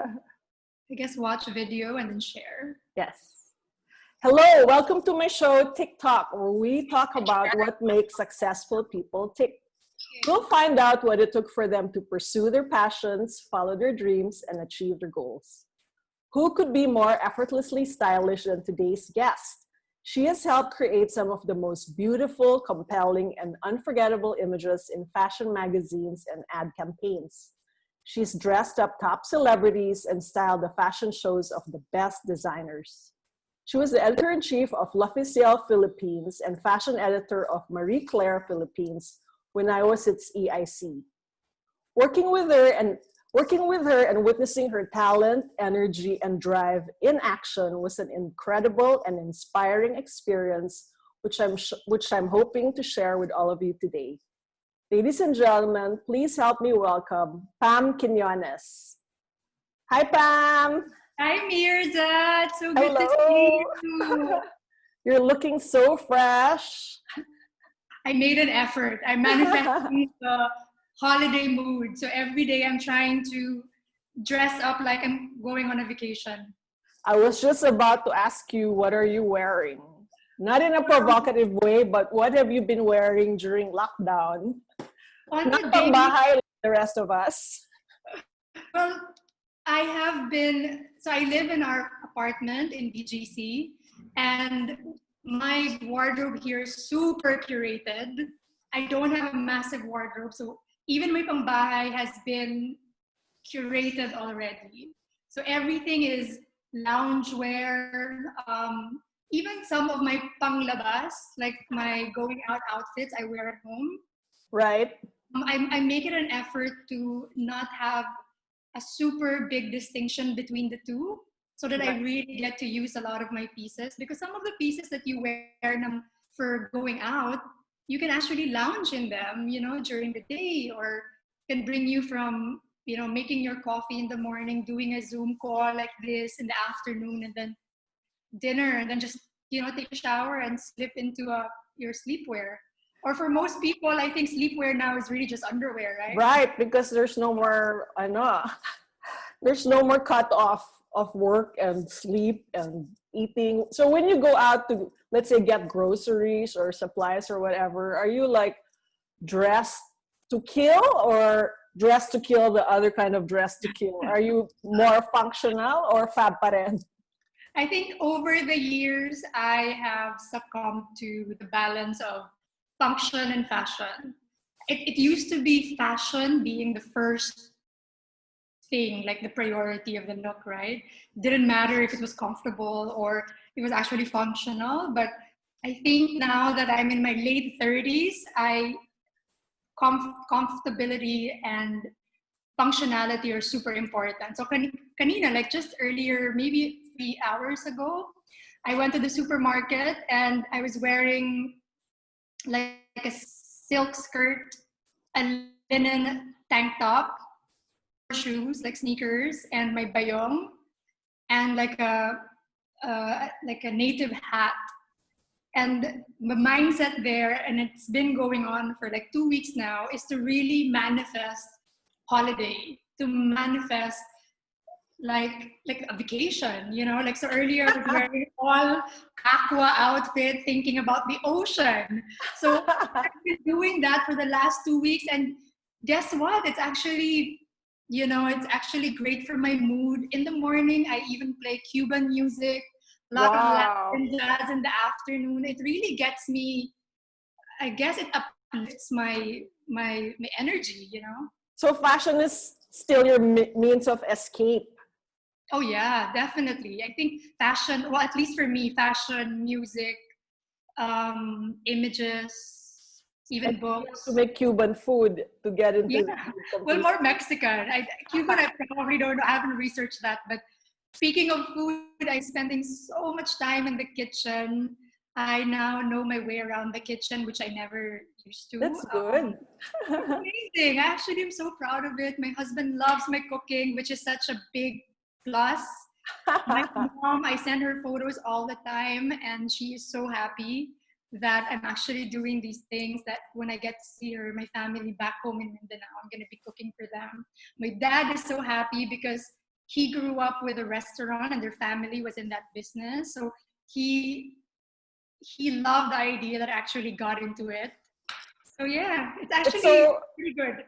I guess watch a video and then share. Yes. Hello, welcome to my show, TikTok, where we talk about what makes successful people tick. We'll find out what it took for them to pursue their passions, follow their dreams, and achieve their goals. Who could be more effortlessly stylish than today's guest? She has helped create some of the most beautiful, compelling, and unforgettable images in fashion magazines and ad campaigns. She's dressed up top celebrities and styled the fashion shows of the best designers. She was the editor-in-chief of L'Officiel Philippines and fashion editor of Marie Claire Philippines when I was its EIC. Working with her and witnessing her talent, energy, and drive in action was an incredible and inspiring experience, which I'm hoping to share with all of you today. Ladies and gentlemen, please help me welcome Pam Quiñones. Hi, Pam. Hi, Myrza. It's so good Hello. to see you. You're looking so fresh. I made an effort. I manifested the holiday mood. So every day I'm trying to dress up like I'm going on a vacation. I was just about to ask you, what are you wearing? Not in a provocative way, but what have you been wearing during lockdown? On Not the pang day, bahay like the rest of us. well, I live in our apartment in BGC, and my wardrobe here is super curated. I don't have a massive wardrobe, so even my pangbahay has been curated already. So everything is loungewear. Even some of my panglabas, like my going out outfits, I wear at home. Right? I make it an effort to not have a super big distinction between the two so that I really get to use a lot of my pieces, because some of the pieces that you wear for going out, you can actually lounge in them, during the day, or can bring you from, making your coffee in the morning, doing a Zoom call like this in the afternoon, and then dinner, and then just, take a shower and slip into your sleepwear. Or for most people, I think sleepwear now is really just underwear, right? Right, because there's no more, there's no more cut off of work and sleep and eating. So when you go out to, let's say, get groceries or supplies or whatever, are you like dressed to kill, or dressed to kill the other kind of dress to kill? Are you more functional or fab pa rin? I think over the years, I have succumbed to the balance of function and fashion. It used to be fashion being the first thing, like the priority of the look, right? Didn't matter if it was comfortable or it was actually functional. But I think now that I'm in my late 30s, comfortability and functionality are super important. So kanina, like just earlier, maybe 3 hours ago, I went to the supermarket and I was wearing like a silk skirt, a linen tank top, shoes like sneakers, and my bayong, and like a native hat. And the mindset there, and it's been going on for like 2 weeks now, is to really manifest holiday, to manifest like a vacation, like, so earlier I was wearing all aqua outfit thinking about the ocean. So I've been doing that for the last 2 weeks, and guess what, it's actually great for my mood. In the morning I even play Cuban music, a lot of Latin jazz in the afternoon. It really gets me, I guess it uplifts my energy. So fashion is still your means of escape. Oh yeah, definitely. I think fashion, well, at least for me, fashion, music, images, even books. To make Cuban food to get into. Yeah, well, more Mexican. Cuban, I probably don't know. I haven't researched that. But speaking of food, I'm spending so much time in the kitchen. I now know my way around the kitchen, which I never used to. That's good. It's amazing. Actually, I'm so proud of it. My husband loves my cooking, which is such a big plus. My mom, I send her photos all the time, and she is so happy that I'm actually doing these things, that when I get to see her, my family back home in Mindanao, I'm going to be cooking for them. My dad is so happy because he grew up with a restaurant and their family was in that business. So he loved the idea that I actually got into it. So yeah, it's It's actually so pretty good.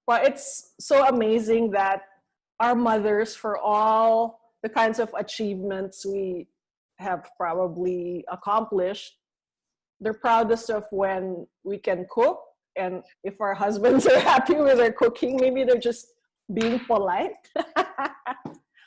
well, it's so amazing that our mothers, for all the kinds of achievements we have probably accomplished, they're proudest of when we can cook. And if our husbands are happy with our cooking, maybe they're just being polite.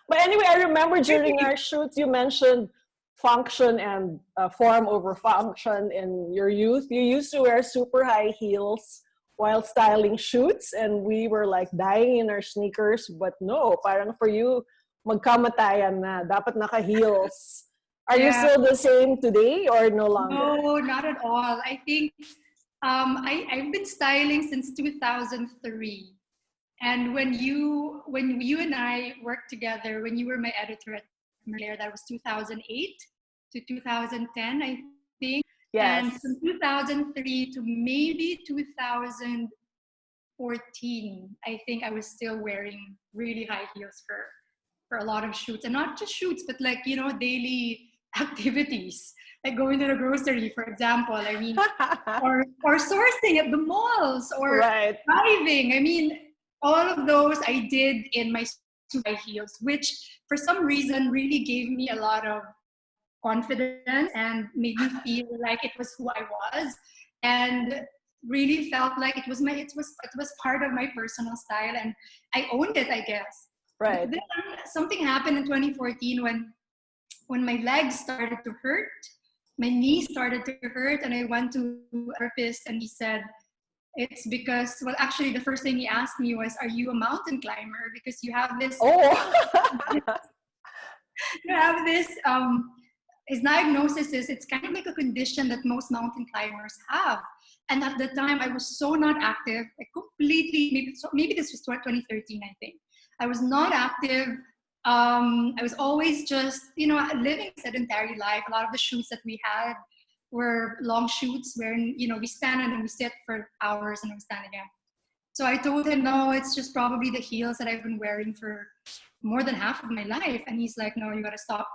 But anyway, I remember during our shoots, you mentioned function and form over function in your youth. You used to wear super high heels while styling shoots, and we were like dying in our sneakers. But no, parang for you, magkamatayan na. Dapat naka-heels. Are you Yeah. still the same today or no longer? No, not at all. I think I've been styling since 2003. And when you and I worked together, when you were my editor at Merlaire, that was 2008 to 2010, I think. And Yes. from 2003 to maybe 2014, I think I was still wearing really high heels for a lot of shoots. And not just shoots, but like, daily activities. Like going to the grocery, for example. I mean, or sourcing at the malls or Right. driving. I mean, all of those I did in my super high heels, which for some reason really gave me a lot of confidence and made me feel like it was who I was, and really felt like it was part of my personal style, and I owned it, I guess. But Right. then something happened in 2014 when my legs started to hurt, my knees started to hurt, and I went to a therapist, and he said, it's because, well, actually, the first thing he asked me was, "Are you a mountain climber? Because you have this, Oh. you have this." His diagnosis is it's kind of like a condition that most mountain climbers have. And at the time, I was so not active. I completely maybe this was 2013, I think. I was not active. I was always just living a sedentary life. A lot of the shoots that we had were long shoots where we stand and then we sit for hours and then we stand again. So I told him, no, it's just probably the heels that I've been wearing for more than half of my life. And he's like, no, you gotta stop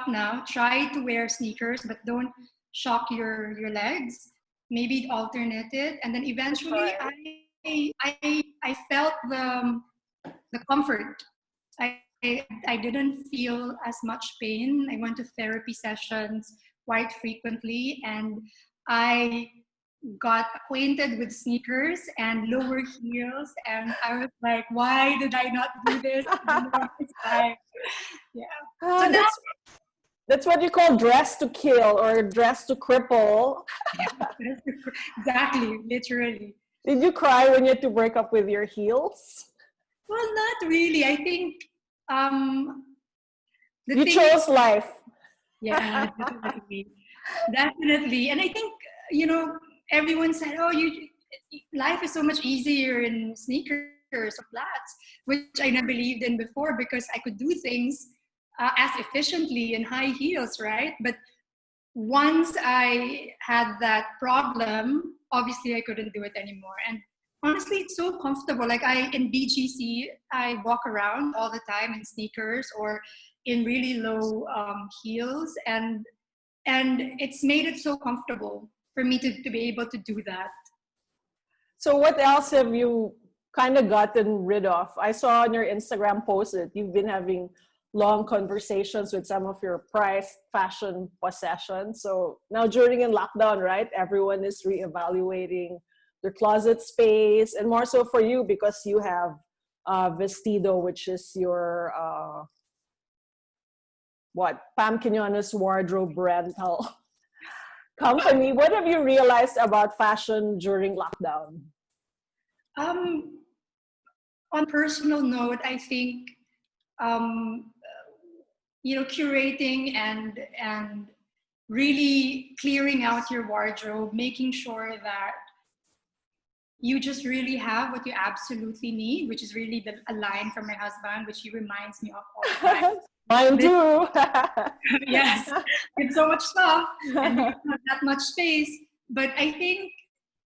now. Try to wear sneakers, but don't shock your legs. Maybe alternate it. And then eventually I felt the comfort. I didn't feel as much pain. I went to therapy sessions quite frequently, and I got acquainted with sneakers and lower heels, and I was like, why did I not do this in the first time? Yeah. So Ah, now, that's what you call dress to kill or dress to cripple. exactly, literally. Did you cry when you had to break up with your heels? Well, not really. I think um, the You thing is, chose life. yeah, definitely. And I think everyone said, "Oh, life is so much easier in sneakers or flats," which I never believed in before because I could do things as efficiently in high heels, right? But once I had that problem, obviously I couldn't do it anymore. And honestly, it's so comfortable. Like in BGC, I walk around all the time in sneakers or in really low heels, and it's made it so comfortable for me to be able to do that. So what else have you kind of gotten rid of? I saw on your Instagram post that you've been having long conversations with some of your prized fashion possessions. So now during in lockdown, right, everyone is reevaluating their closet space, and more so for you because you have Vestido, which is your Pam Quiñones wardrobe rental company. What have you realized about fashion during lockdown? Um, on personal note, I think um, curating and really clearing out your wardrobe, making sure that you just really have what you absolutely need, which is really a line from my husband, which he reminds me of all the time. Mine too. Yes, with so much stuff and you don't have that much space. But I think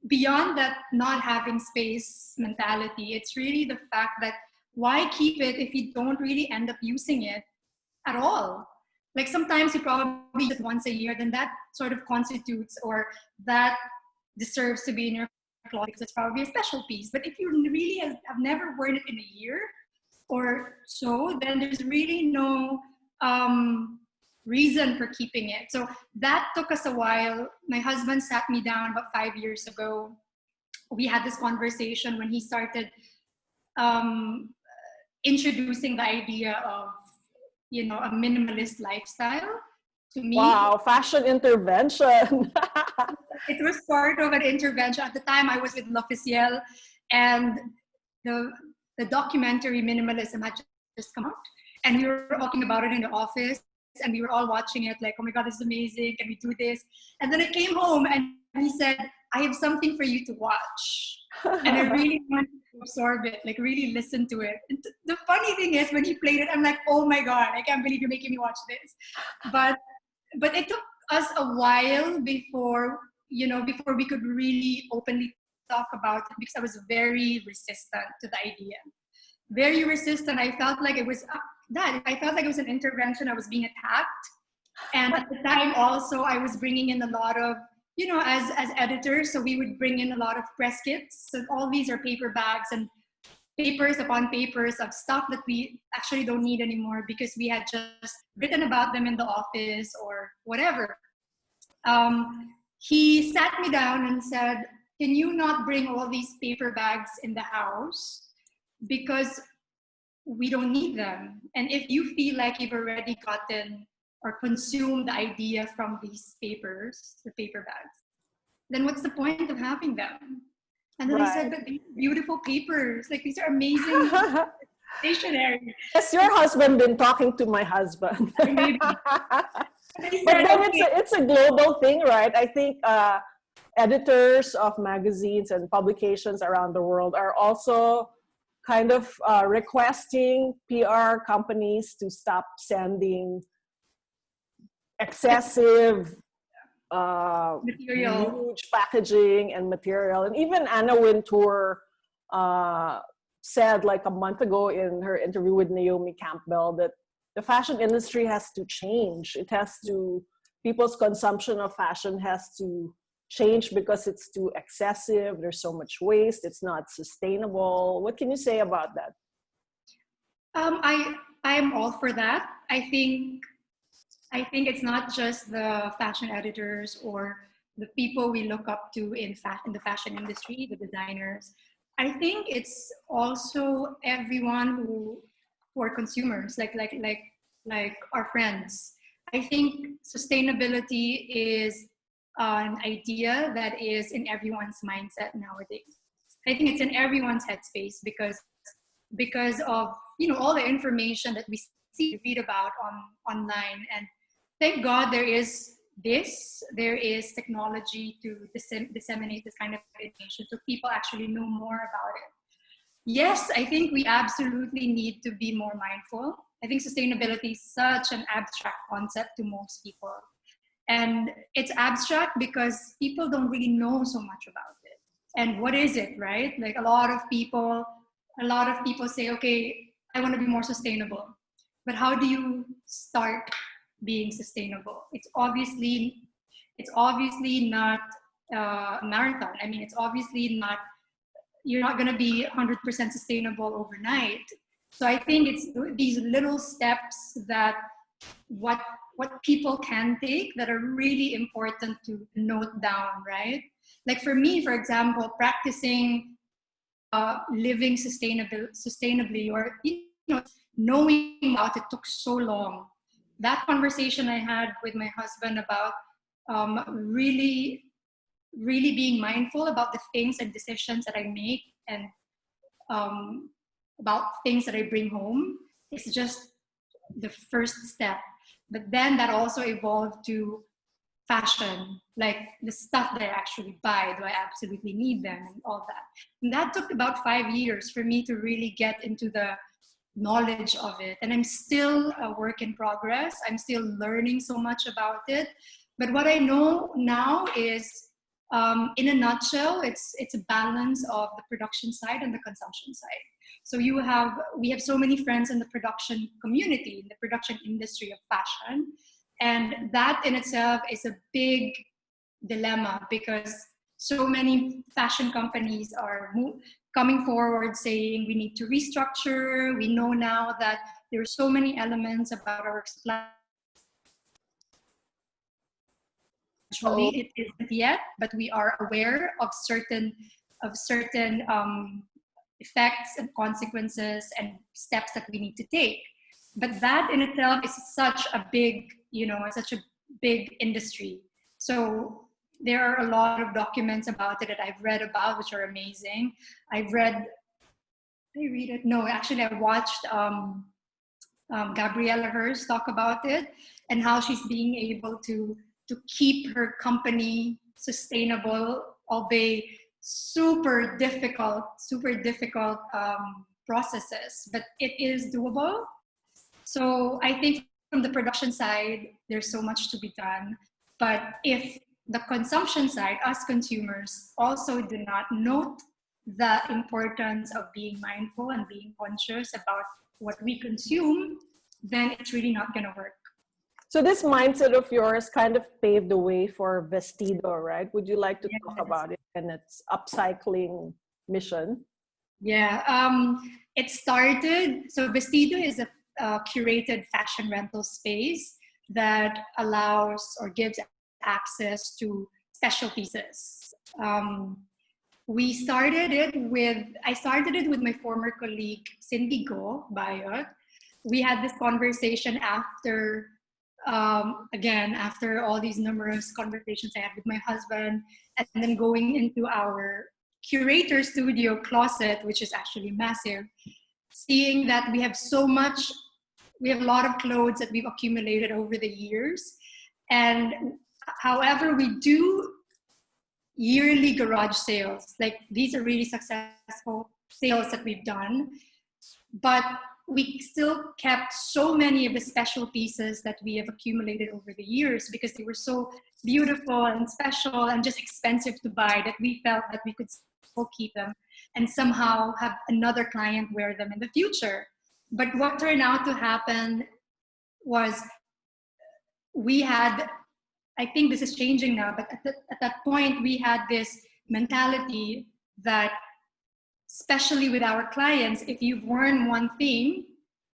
beyond that not having space mentality, it's really the fact that why keep it if you don't really end up using it at all? Like sometimes you probably use it once a year, then that sort of constitutes, or that deserves to be in your closet because it's probably a special piece. But if you really have never worn it in a year or so, then there's really no reason for keeping it. So that took us a while. My husband sat me down about 5 years ago. We had this conversation when he started introducing the idea of, you know, a minimalist lifestyle to me. Wow, fashion intervention. It was part of an intervention. At the time, I was with L'Officiel, and the documentary Minimalism had just come out, and we were talking about it in the office, and we were all watching it like, oh my God, this is amazing. Can we do this? And then I came home and he said, I have something for you to watch. And I really wanted to absorb it, like really listen to it. And the funny thing is when he played it, I'm like, oh my God, I can't believe you're making me watch this. But it took us a while before, you know, before we could really openly talk about it, because I was very resistant to the idea. Very resistant. I felt like it was I felt like it was an intervention. I was being attacked. And at the time also, I was bringing in a lot of, you know, as editors, so we would bring in a lot of press kits. So all these are paper bags and papers upon papers of stuff that we actually don't need anymore because we had just written about them in the office or whatever. He sat me down and said, can you not bring all these paper bags in the house? Because we don't need them. And if you feel like you've already gotten or consumed the idea from these papers, the paper bags, then what's the point of having them? And then I said, but these are beautiful papers. Like, these are amazing stationery. Has your husband been talking to my husband? Maybe. But then it's a global thing, right? I think editors of magazines and publications around the world are also kind of requesting PR companies to stop sending excessive material, huge packaging and material. And even Anna Wintour said like a month ago in her interview with Naomi Campbell that the fashion industry has to change. It has to, people's consumption of fashion has to change because it's too excessive. There's so much waste. It's not sustainable. What can you say about that? I am all for that. I think it's not just the fashion editors or the people we look up to in the fashion industry, the designers. I think it's also everyone who are consumers, like our friends. I think sustainability is an idea that is in everyone's mindset nowadays. I think it's in everyone's headspace because of, you know, all the information that we see, read about online. And thank God there is technology to disseminate this kind of information so people actually know more about it. Yes, I think we absolutely need to be more mindful. I think sustainability is such an abstract concept to most people. And it's abstract because people don't really know so much about it. And what is it, right? Like a lot of people say, okay, I want to be more sustainable. But how do you start being sustainable? It's obviously not a marathon. I mean, it's obviously not, you're not going to be 100% sustainable overnight. So I think it's these little steps that what people can take that are really important to note down, right? Like for me, for example, practicing living sustainably, or, you know, knowing about it took so long. That conversation I had with my husband about really being mindful about the things and decisions that I make, and about things that I bring home, is just the first step. But then that also evolved to fashion, like the stuff that I actually buy. Do I absolutely need them, and all that? And that took about 5 years for me to really get into the knowledge of it. And I'm still a work in progress. I'm still learning so much about it. But what I know now is, in a nutshell, it's a balance of the production side and the consumption side. So we have so many friends in the production community, in the production industry of fashion. And that in itself is a big dilemma, because so many fashion companies are coming forward saying we need to restructure. We know now that there are so many elements about our supply. Actually, it isn't yet, but we are aware of certain effects and consequences and steps that we need to take. But that in itself is such a big, such a big industry. So there are a lot of documents about it that I've read about, which are amazing. I watched Gabriella Hearst talk about it, and how she's being able to keep her company sustainable, albeit super difficult processes, but it is doable. So I think from the production side, there's so much to be done. But if the consumption side, us consumers, also do not note the importance of being mindful and being conscious about what we consume, then it's really not going to work. So this mindset of yours kind of paved the way for Vestido, right? Would you like to talk about it and its upcycling mission? Yeah, it started, so Vestido is a curated fashion rental space that allows or gives access to special pieces. I started it with my former colleague, Cindy Go Bayot. We had this conversation after all these numerous conversations I had with my husband, and then going into our curator studio closet, which is actually massive, seeing that we have a lot of clothes that we've accumulated over the years. And however, we do yearly garage sales. Like, these are really successful sales that we've done, but we still kept so many of the special pieces that we have accumulated over the years, because they were so beautiful and special and just expensive to buy, that we felt that we could still keep them and somehow have another client wear them in the future. But what turned out to happen was I think this is changing now, but at that point we had this mentality that, especially with our clients, if you've worn one thing,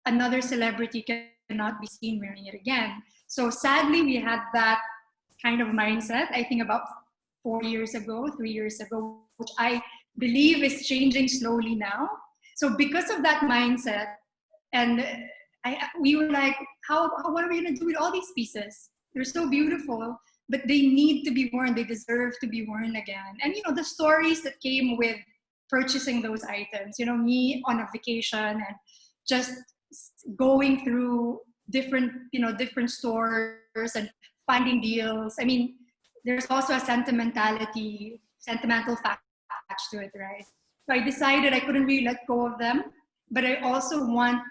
another celebrity cannot be seen wearing it again. So sadly, we had that kind of mindset, I think about 3 years ago, which I believe is changing slowly now. So because of that mindset, and we were like, what are we gonna do with all these pieces? They're so beautiful, but they need to be worn. They deserve to be worn again. And the stories that came with purchasing those items, me on a vacation and just going through different stores and finding deals. I mean, there's also a sentimental fact to it, right? So I decided I couldn't really let go of them, but I also want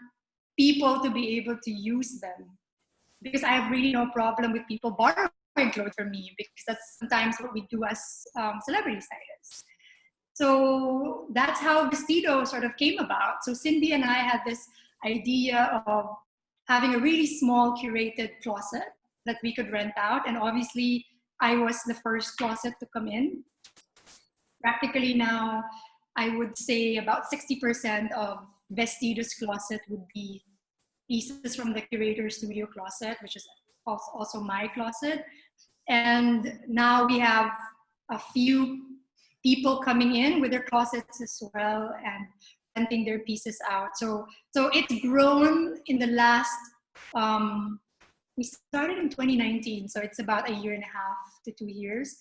people to be able to use them, because I have really no problem with people borrowing clothes from me, because that's sometimes what we do as celebrity stylists. So that's how Vestido sort of came about. So Cindy and I had this idea of having a really small curated closet that we could rent out. And obviously I was the first closet to come in. Practically now, I would say about 60% of Vestido's closet would be pieces from the curator studio closet, which is also my closet. And now we have a few people coming in with their closets as well and renting their pieces out. So it's grown in the last, we started in 2019, so it's about 1.5 to 2 years.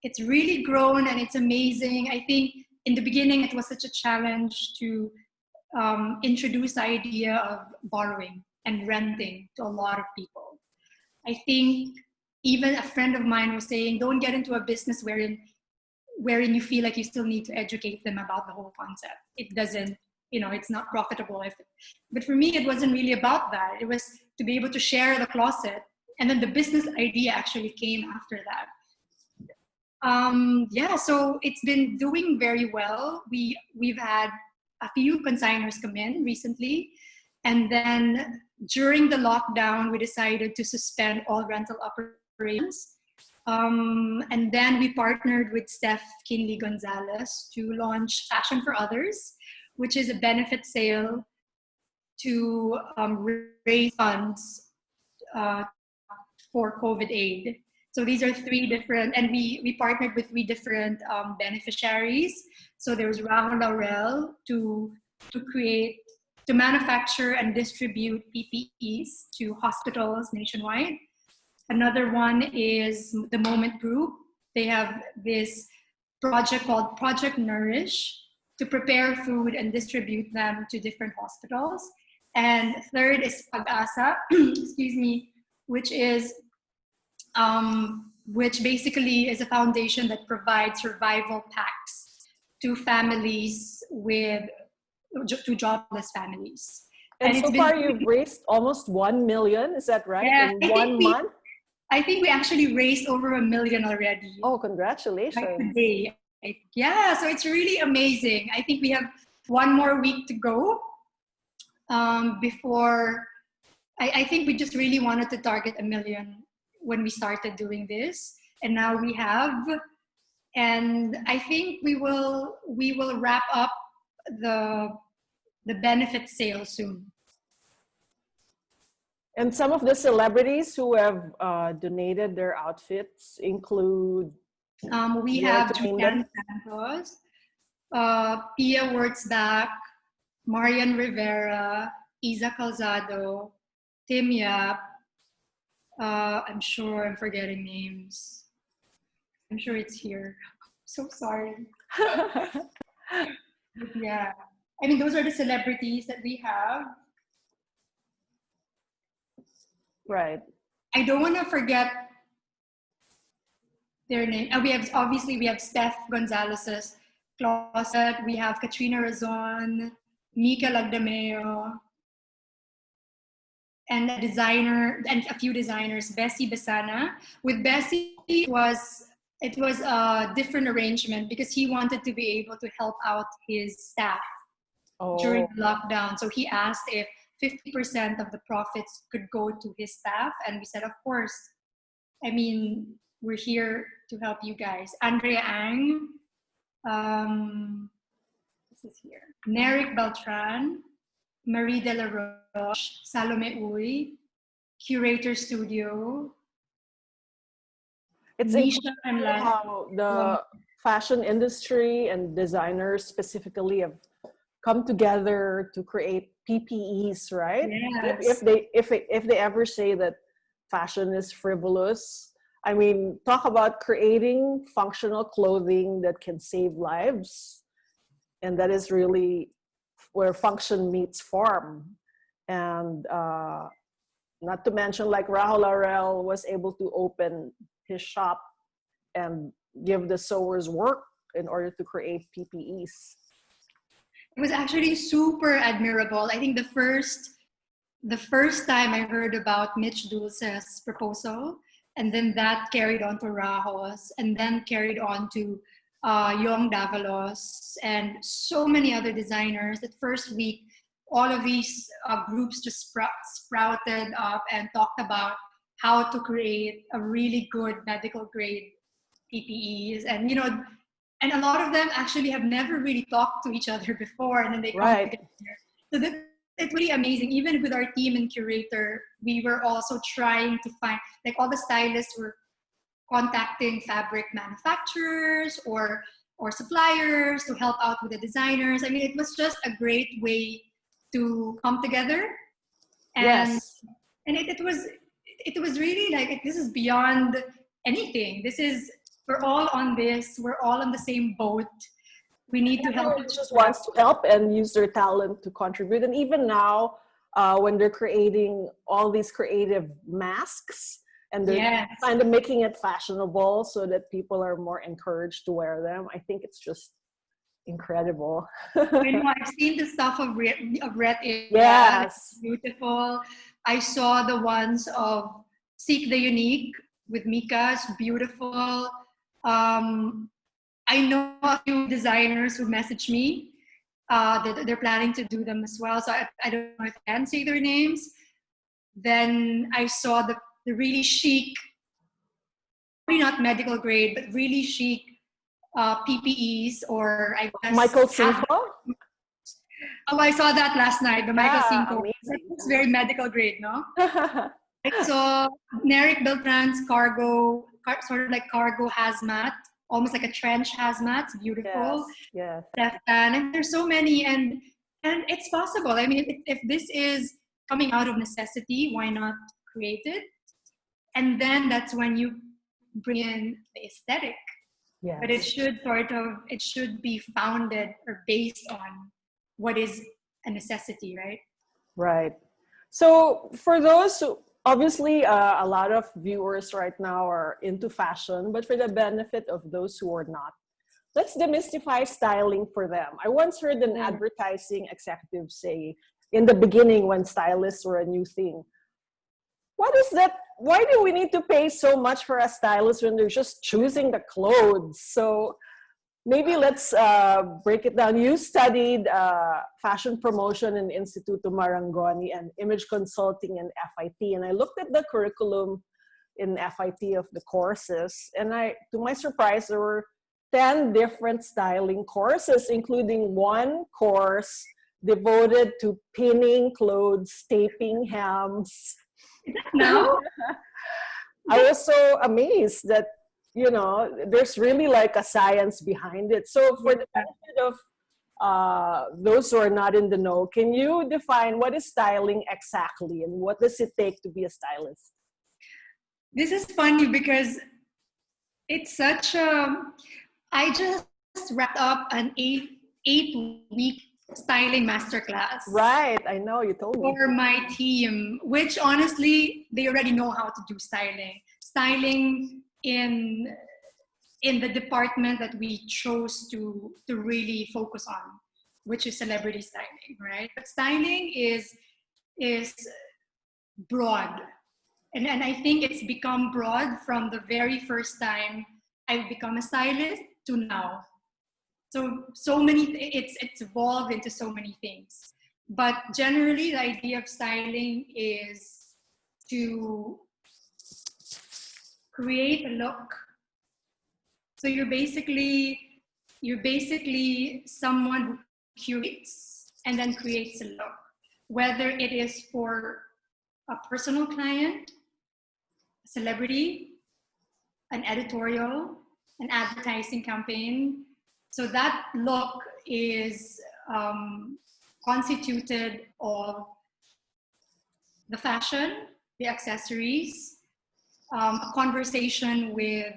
It's really grown and it's amazing. I think in the beginning it was such a challenge to introduce the idea of borrowing and renting to a lot of people. I think even a friend of mine was saying, don't get into a business wherein you feel like you still need to educate them about the whole concept. It doesn't, it's not profitable. But for me, it wasn't really about that. It was to be able to share the closet. And then the business idea actually came after that. So it's been doing very well. We've had a few consigners come in recently. And then during the lockdown, we decided to suspend all rental operations. And then we partnered with Steph Kinley Gonzalez to launch Fashion for Others, which is a benefit sale to raise funds for COVID aid. So these are three different, and we partnered with three different beneficiaries. So there's Rahul Laurel to manufacture and distribute PPEs to hospitals nationwide. Another one is the Moment Group. They have this project called Project Nourish to prepare food and distribute them to different hospitals. And third is Pag-asa, excuse me, which basically is a foundation that provides survival packs to families to jobless families. And so far you've raised almost 1 million, is that right? Yeah, in 1 month? I think we actually raised over 1 million already. Oh, congratulations. Like today. Yeah, so it's really amazing. I think we have one more week to go before, I think we just really wanted to target 1 million when we started doing this. And now we have, and I think we will wrap up the benefit sale soon. And some of the celebrities who have donated their outfits include? We have Julian Santos, Pia Wurtzbach, Marian Rivera, Isa Calzado, Tim Yap. I'm sure I'm forgetting names. I'm sure it's here. So sorry. Yeah. I mean, those are the celebrities that we have. Right. I don't want to forget their name. We have Steph Gonzalez's closet. We have Katrina Razon, Mika Lagdameo, and a designer and a few designers, Bessie Besana. With Bessie, it was a different arrangement because he wanted to be able to help out his staff during the lockdown. So he asked if 50% of the profits could go to his staff, and we said, of course. I mean, we're here to help you guys. Andrea Ang, this is here. Neric Beltran, Marie De La Roche, Salome Uy, Curator Studio. It's Nisha and how the fashion industry and designers specifically have come together to create PPEs, right? Yes. If they ever say that fashion is frivolous, I mean, talk about creating functional clothing that can save lives, and that is really where function meets form. And not to mention, like Rahul Laurel was able to open his shop and give the sewers work in order to create PPEs. It was actually super admirable. I think the first time I heard about Mitch Dulce's proposal, and then that carried on to Rahos, and then carried on to Yong Davalos, and so many other designers. That first week, all of these groups just sprouted up and talked about how to create a really good medical grade PPEs. And and a lot of them actually have never really talked to each other before, and then they come together. So it's really amazing. Even with our team and curator, we were also trying to find, like, all the stylists were contacting fabric manufacturers or suppliers to help out with the designers. I mean, it was just a great way to come together. And it was really like, this is beyond anything. We're all on this. We're all on the same boat. We need to help. Everyone just wants to help and use their talent to contribute. And even now, when they're creating all these creative masks, and they're kind of making it fashionable so that people are more encouraged to wear them, I think it's just incredible. I've seen the stuff of Red. Yes. Beautiful. I saw the ones of Seek the Unique with Mika. It's beautiful. I know a few designers who messaged me They're planning to do them as well. So I don't know if I can say their names. Then I saw the really chic, probably not medical grade, but really chic PPEs, or I guess Michael Cinco? Oh, I saw that last night, the Michael Cinco. Amazing. It's very medical grade, no? I saw Neric Beltran's cargo, sort of like cargo hazmat, almost like a trench hazmat. It's beautiful. Yes. And there's so many, and it's possible. I mean, if this is coming out of necessity, why not create it? And then that's when you bring in the aesthetic. Yes. But it should be founded or based on what is a necessity, right? Right. So for those who, obviously a lot of viewers right now are into fashion, but for the benefit of those who are not, let's demystify styling for them. I once heard an advertising executive say in the beginning when stylists were a new thing, what is that? Why do we need to pay so much for a stylist when they're just choosing the clothes? So maybe let's break it down. You studied fashion promotion in Instituto Marangoni and image consulting in FIT. And I looked at the curriculum in FIT of the courses. And to my surprise, there were 10 different styling courses, including one course devoted to pinning clothes, taping hems. No? I was so amazed that, you know, there's really like a science behind it. So for the benefit of those who are not in the know, can you define what is styling exactly and what does it take to be a stylist? This is funny because it's such a... I just wrapped up an eight-week styling masterclass. Right, I know, you told me. For my team, which honestly, they already know how to do styling. Styling in the department that we chose to really focus on, which is celebrity styling, right? But styling is broad. And I think it's become broad from the very first time I've become a stylist to now. So many, it's evolved into so many things. But generally, the idea of styling is to create a look. So you're basically someone who curates and then creates a look, whether it is for a personal client, a celebrity, an editorial, an advertising campaign. So that look is constituted of the fashion, the accessories, a conversation with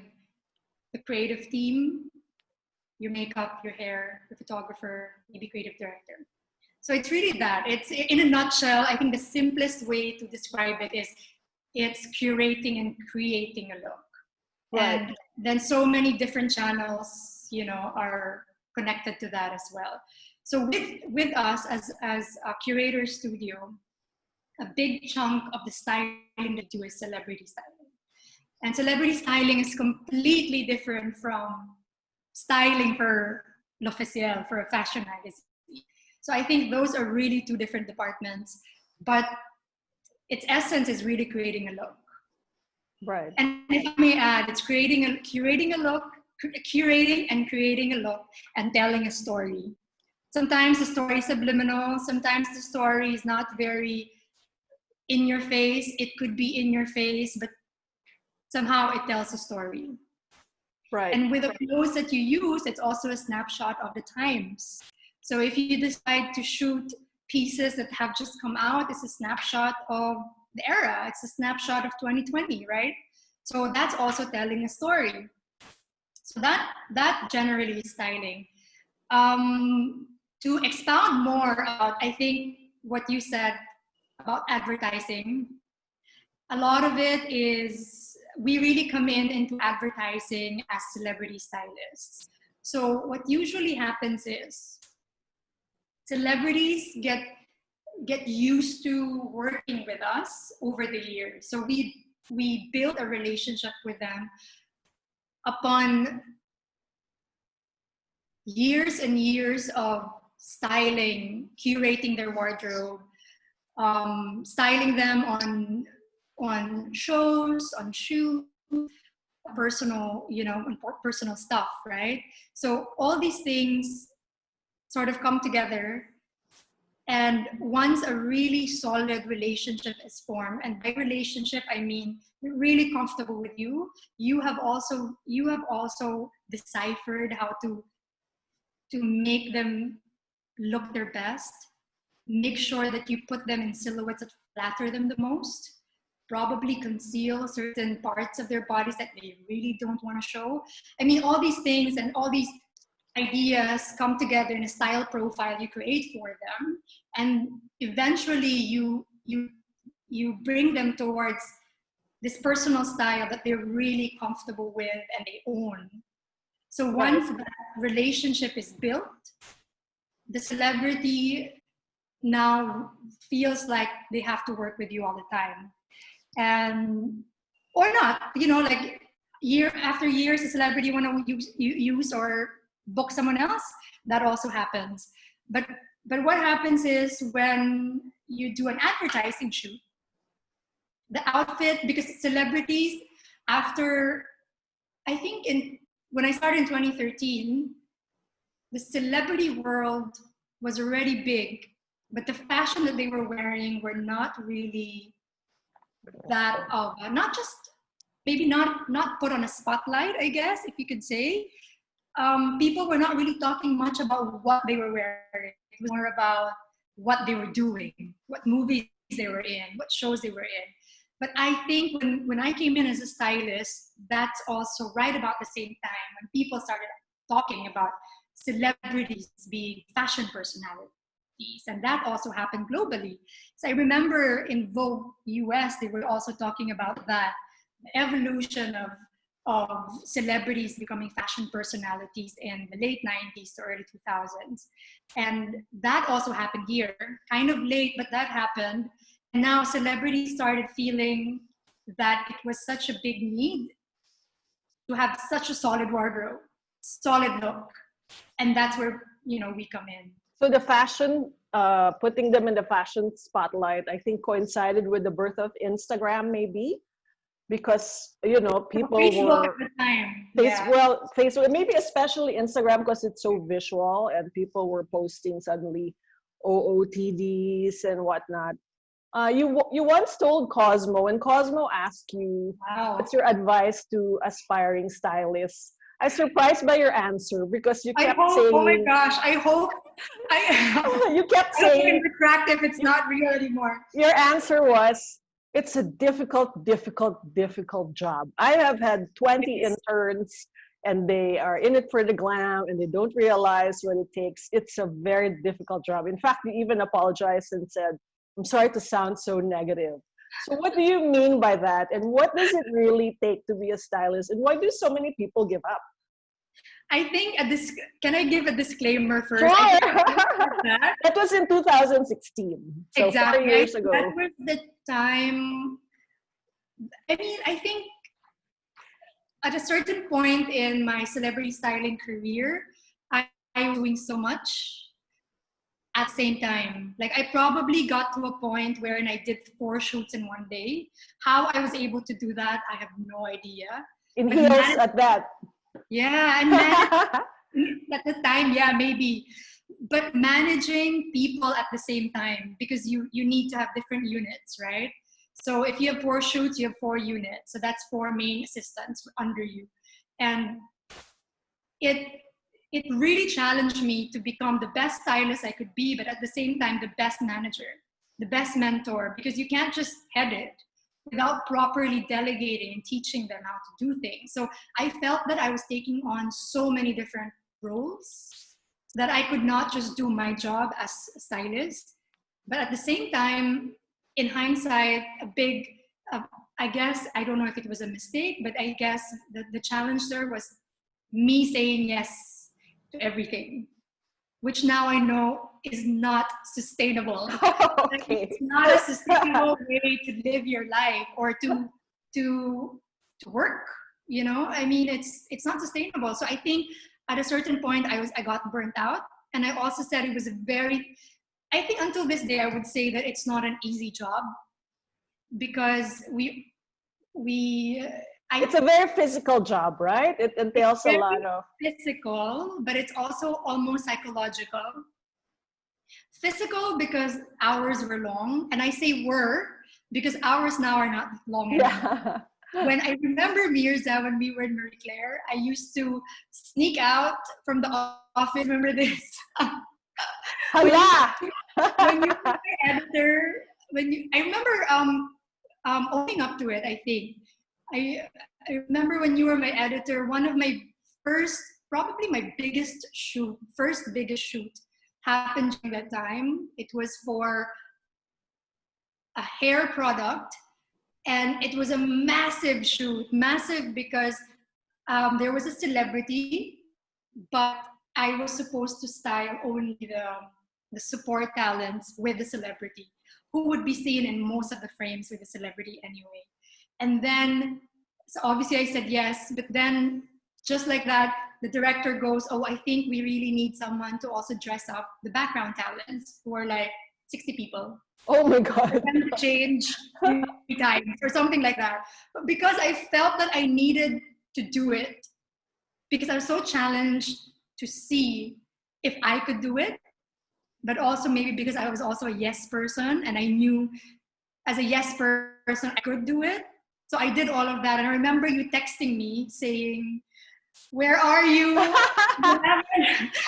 the creative team, your makeup, your hair, the photographer, maybe creative director. So it's really that. It's, in a nutshell, I think the simplest way to describe it is it's curating and creating a look. Right. And then so many different channels, you know, are connected to that as well. So with us as a curator studio, a big chunk of the styling that we do is celebrity styling. And celebrity styling is completely different from styling for L'Officiel, for a fashion magazine. So I think those are really two different departments, but its essence is really creating a look. Right. And if I may add, it's curating and creating a look, and telling a story. Sometimes the story is subliminal, sometimes the story is not very in your face. It could be in your face, but somehow it tells a story. Right. And with the clothes that you use, it's also a snapshot of the times. So if you decide to shoot pieces that have just come out, it's a snapshot of the era. It's a snapshot of 2020, right? So that's also telling a story. So that generally is styling. To expound more about, I think, what you said about advertising, a lot of it is we really come into advertising as celebrity stylists. So what usually happens is celebrities get used to working with us over the years. So we build a relationship with them upon years and years of styling, curating their wardrobe, styling them on shows, on shoots, personal, personal stuff, right? So all these things sort of come together. And once a really solid relationship is formed, and by relationship I mean they're really comfortable with you, you have also deciphered how to make them look their best, make sure that you put them in silhouettes that flatter them the most, probably conceal certain parts of their bodies that they really don't want to show. I mean, all these things and all these ideas come together in a style profile you create for them, and eventually you bring them towards this personal style that they're really comfortable with and they own. So once that relationship is built, the celebrity now feels like they have to work with you all the time. And or not, like year after years, the celebrity want to use or book someone else, that also happens. But what happens is when you do an advertising shoot, the outfit, because celebrities, after, I think when I started in 2013, the celebrity world was already big, but the fashion that they were wearing were not really that of, not just, maybe not put on a spotlight, I guess, if you could say. People were not really talking much about what they were wearing. It was more about what they were doing, what movies they were in, what shows they were in. But I think when I came in as a stylist, that's also right about the same time when people started talking about celebrities being fashion personalities. And that also happened globally. So I remember in Vogue US, they were also talking about that, the evolution of celebrities becoming fashion personalities in the late 90s to early 2000s. And that also happened here, kind of late, but that happened. And now celebrities started feeling that it was such a big need to have such a solid wardrobe, solid look. And that's where, we come in. So the fashion, putting them in the fashion spotlight, I think coincided with the birth of Instagram, maybe, because people Facebook were at the time. Facebook, maybe especially Instagram because it's so visual, and people were posting suddenly OOTDs and whatnot. You once told Cosmo, and Cosmo asked you, Wow. what's your advice to aspiring stylists? I'm surprised by your answer because you kept saying, oh my gosh, I hope you kept I don't saying, even retract if it's not real anymore. your answer was, it's a difficult job. I have had 20 interns and they are in it for the glam and they don't realize what it takes. It's a very difficult job. In fact, you even apologized and said, I'm sorry to sound so negative. So what do you mean by that? And what does it really take to be a stylist? And why do so many people give up? I think can I give a disclaimer first? Sure. That was in 2016. So exactly. 4 years ago. That was the time. I mean, I think at a certain point in my celebrity styling career, I was doing so much at the same time. Like I probably got to a point wherein I did 4 shoots in one day. How I was able to do that, I have no idea. In heels at that. Yeah, and at the time, yeah, maybe. But managing people at the same time, because you need to have different units, right? So if you have 4 shoots, you have 4 units. So that's 4 main assistants under you. And it really challenged me to become the best stylist I could be, but at the same time, the best manager, the best mentor, because you can't just head it without properly delegating and teaching them how to do things. So I felt that I was taking on so many different roles that I could not just do my job as a stylist. But at the same time, in hindsight, I guess, I don't know if it was a mistake, but I guess the challenge there was me saying yes to everything, which now I know is not sustainable. Okay. It's not a sustainable way to live your life or to work. I mean, it's not sustainable. So I think at a certain point I got burnt out, And I also said it was I think until this day, I would say that it's not an easy job because it's a very physical job, right? It entails a very lot of physical, but it's also almost psychological. Physical because hours were long, and I say were because hours now are not long anymore. yeah. When I remember Myrza, when we were in Marie Claire, I used to sneak out from the office. Remember this? Hala! When you were my editor, I remember owning up to it. I think I remember when you were my editor. One of my probably my first biggest shoot happened during that time. It was for a hair product, and it was a massive shoot. Massive because there was a celebrity, but I was supposed to style only the support talents with the celebrity, who would be seen in most of the frames with the celebrity anyway. And then, so obviously I said yes, but then just like that, the director goes, oh, I think we really need someone to also dress up the background talents, who are like 60 people. Oh my God. For them to change 3 times or something like that. But because I felt that I needed to do it, because I was so challenged to see if I could do it, but also maybe because I was also a yes person, and I knew as a yes person I could do it. So I did all of that. And I remember you texting me saying, where are you?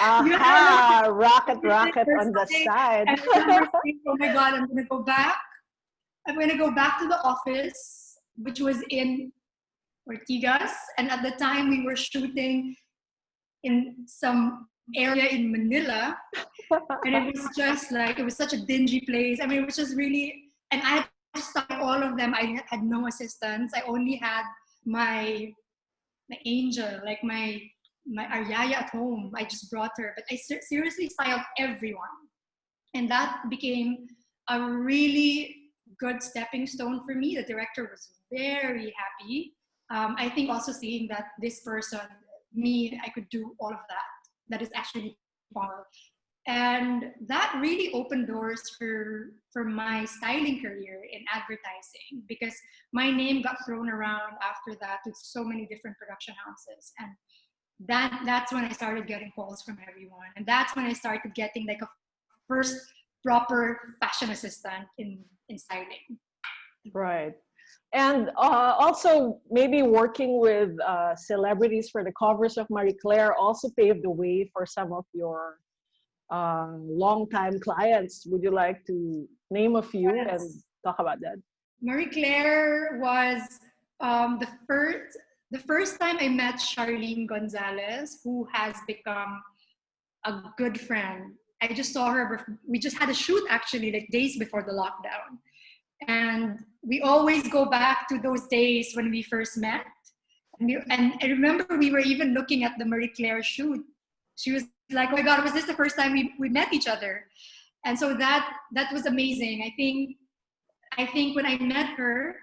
Aha, rocket on the side. And I remember saying, oh my God, I'm going to go back. I'm going to go back to the office, which was in Ortigas. And at the time we were shooting in some area in Manila. And it was just like, it was such a dingy place. I mean, it was just really, and I had to start all of them. I had no assistants. I only had my angel, like my Aryaya at home. I just brought her, but I seriously styled everyone. And that became a really good stepping stone for me. The director was very happy. I think also seeing that this person, me, I could do all of that. That is actually possible. And that really opened doors for my styling career in advertising, because my name got thrown around after that to so many different production houses. And that's when I started getting calls from everyone. And that's when I started getting like a first proper fashion assistant in styling. Right. And also maybe working with celebrities for the covers of Marie Claire also paved the way for some of your long-time clients. Would you like to name a few and talk about that? Marie Claire was the first time I met Charlene Gonzalez, who has become a good friend. I just saw her. We just had a shoot actually, like days before the lockdown, and we always go back to those days when we first met. And I remember we were even looking at the Marie Claire shoot. She was like, oh my God, was this the first time we met each other? And so that was amazing. I think when I met her,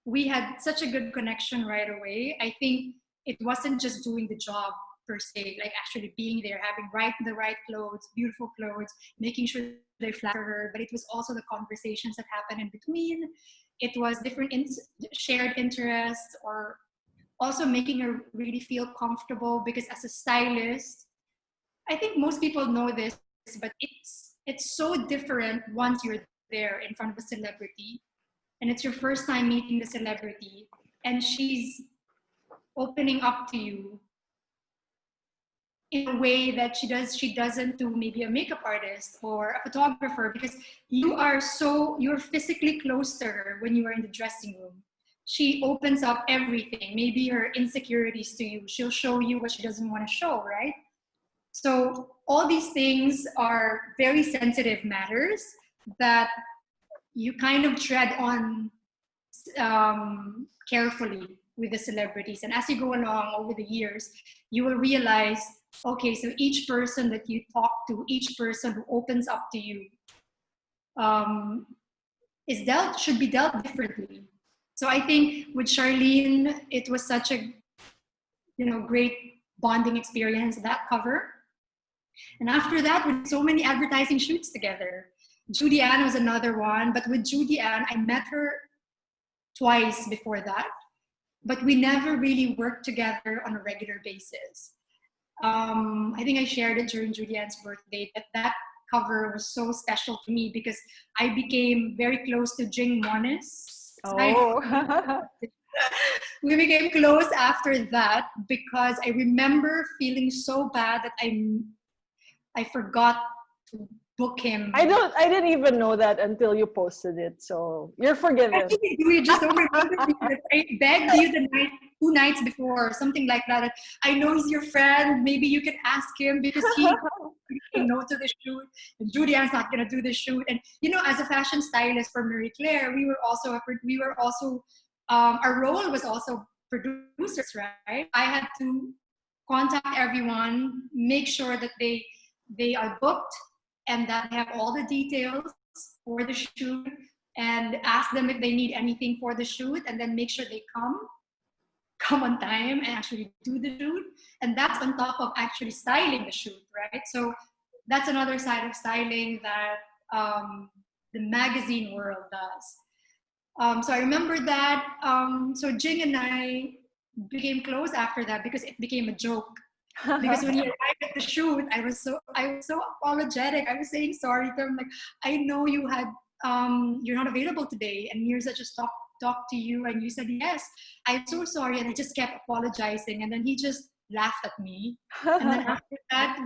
we had such a good connection right away. I think it wasn't just doing the job per se, like actually being there, having the right clothes, beautiful clothes, making sure they flatter her, but it was also the conversations that happened in between. It was different shared interests, or also making her really feel comfortable, because as a stylist, I think most people know this, but it's so different once you're there in front of a celebrity and it's your first time meeting the celebrity and she's opening up to you in a way that she doesn't to maybe a makeup artist or a photographer, because you're physically close to her when you are in the dressing room. She opens up everything, maybe her insecurities to you. She'll show you what she doesn't want to show, right? So all these things are very sensitive matters that you kind of tread on carefully with the celebrities. And as you go along over the years, you will realize, okay, so each person that you talk to, each person who opens up to you should be dealt differently. So I think with Charlene, it was such a great bonding experience, that cover. And after that, we did so many advertising shoots together. Judy Ann was another one, but with Judy Ann, I met her twice before that, but we never really worked together on a regular basis. I think I shared it during Judy Ann's birthday that cover was so special to me because I became very close to Jing Mones. Oh. We became close after that because I remember feeling so bad that I forgot to book him. I didn't even know that until you posted it. So you're forgiven. You just don't remember because I begged you two nights before, or something like that. I know he's your friend. Maybe you can ask him because he said no to the shoot. And Judy Ann's not gonna do the shoot. And as a fashion stylist for Marie Claire, we were also our role was also producers, right? I had to contact everyone, make sure that they are booked and that they have all the details for the shoot, and ask them if they need anything for the shoot, and then make sure they come on time and actually do the shoot. And that's on top of actually styling the shoot, right? So that's another side of styling that the magazine world does. So I remember that. So Jing and I became close after that because it became a joke. Because when he arrived at the shoot, I was so apologetic. I was saying sorry to him, like, I know you're not available today, and Myrza just talked to you, and you said yes. I'm so sorry, and I just kept apologizing, and then he just laughed at me, and then after that,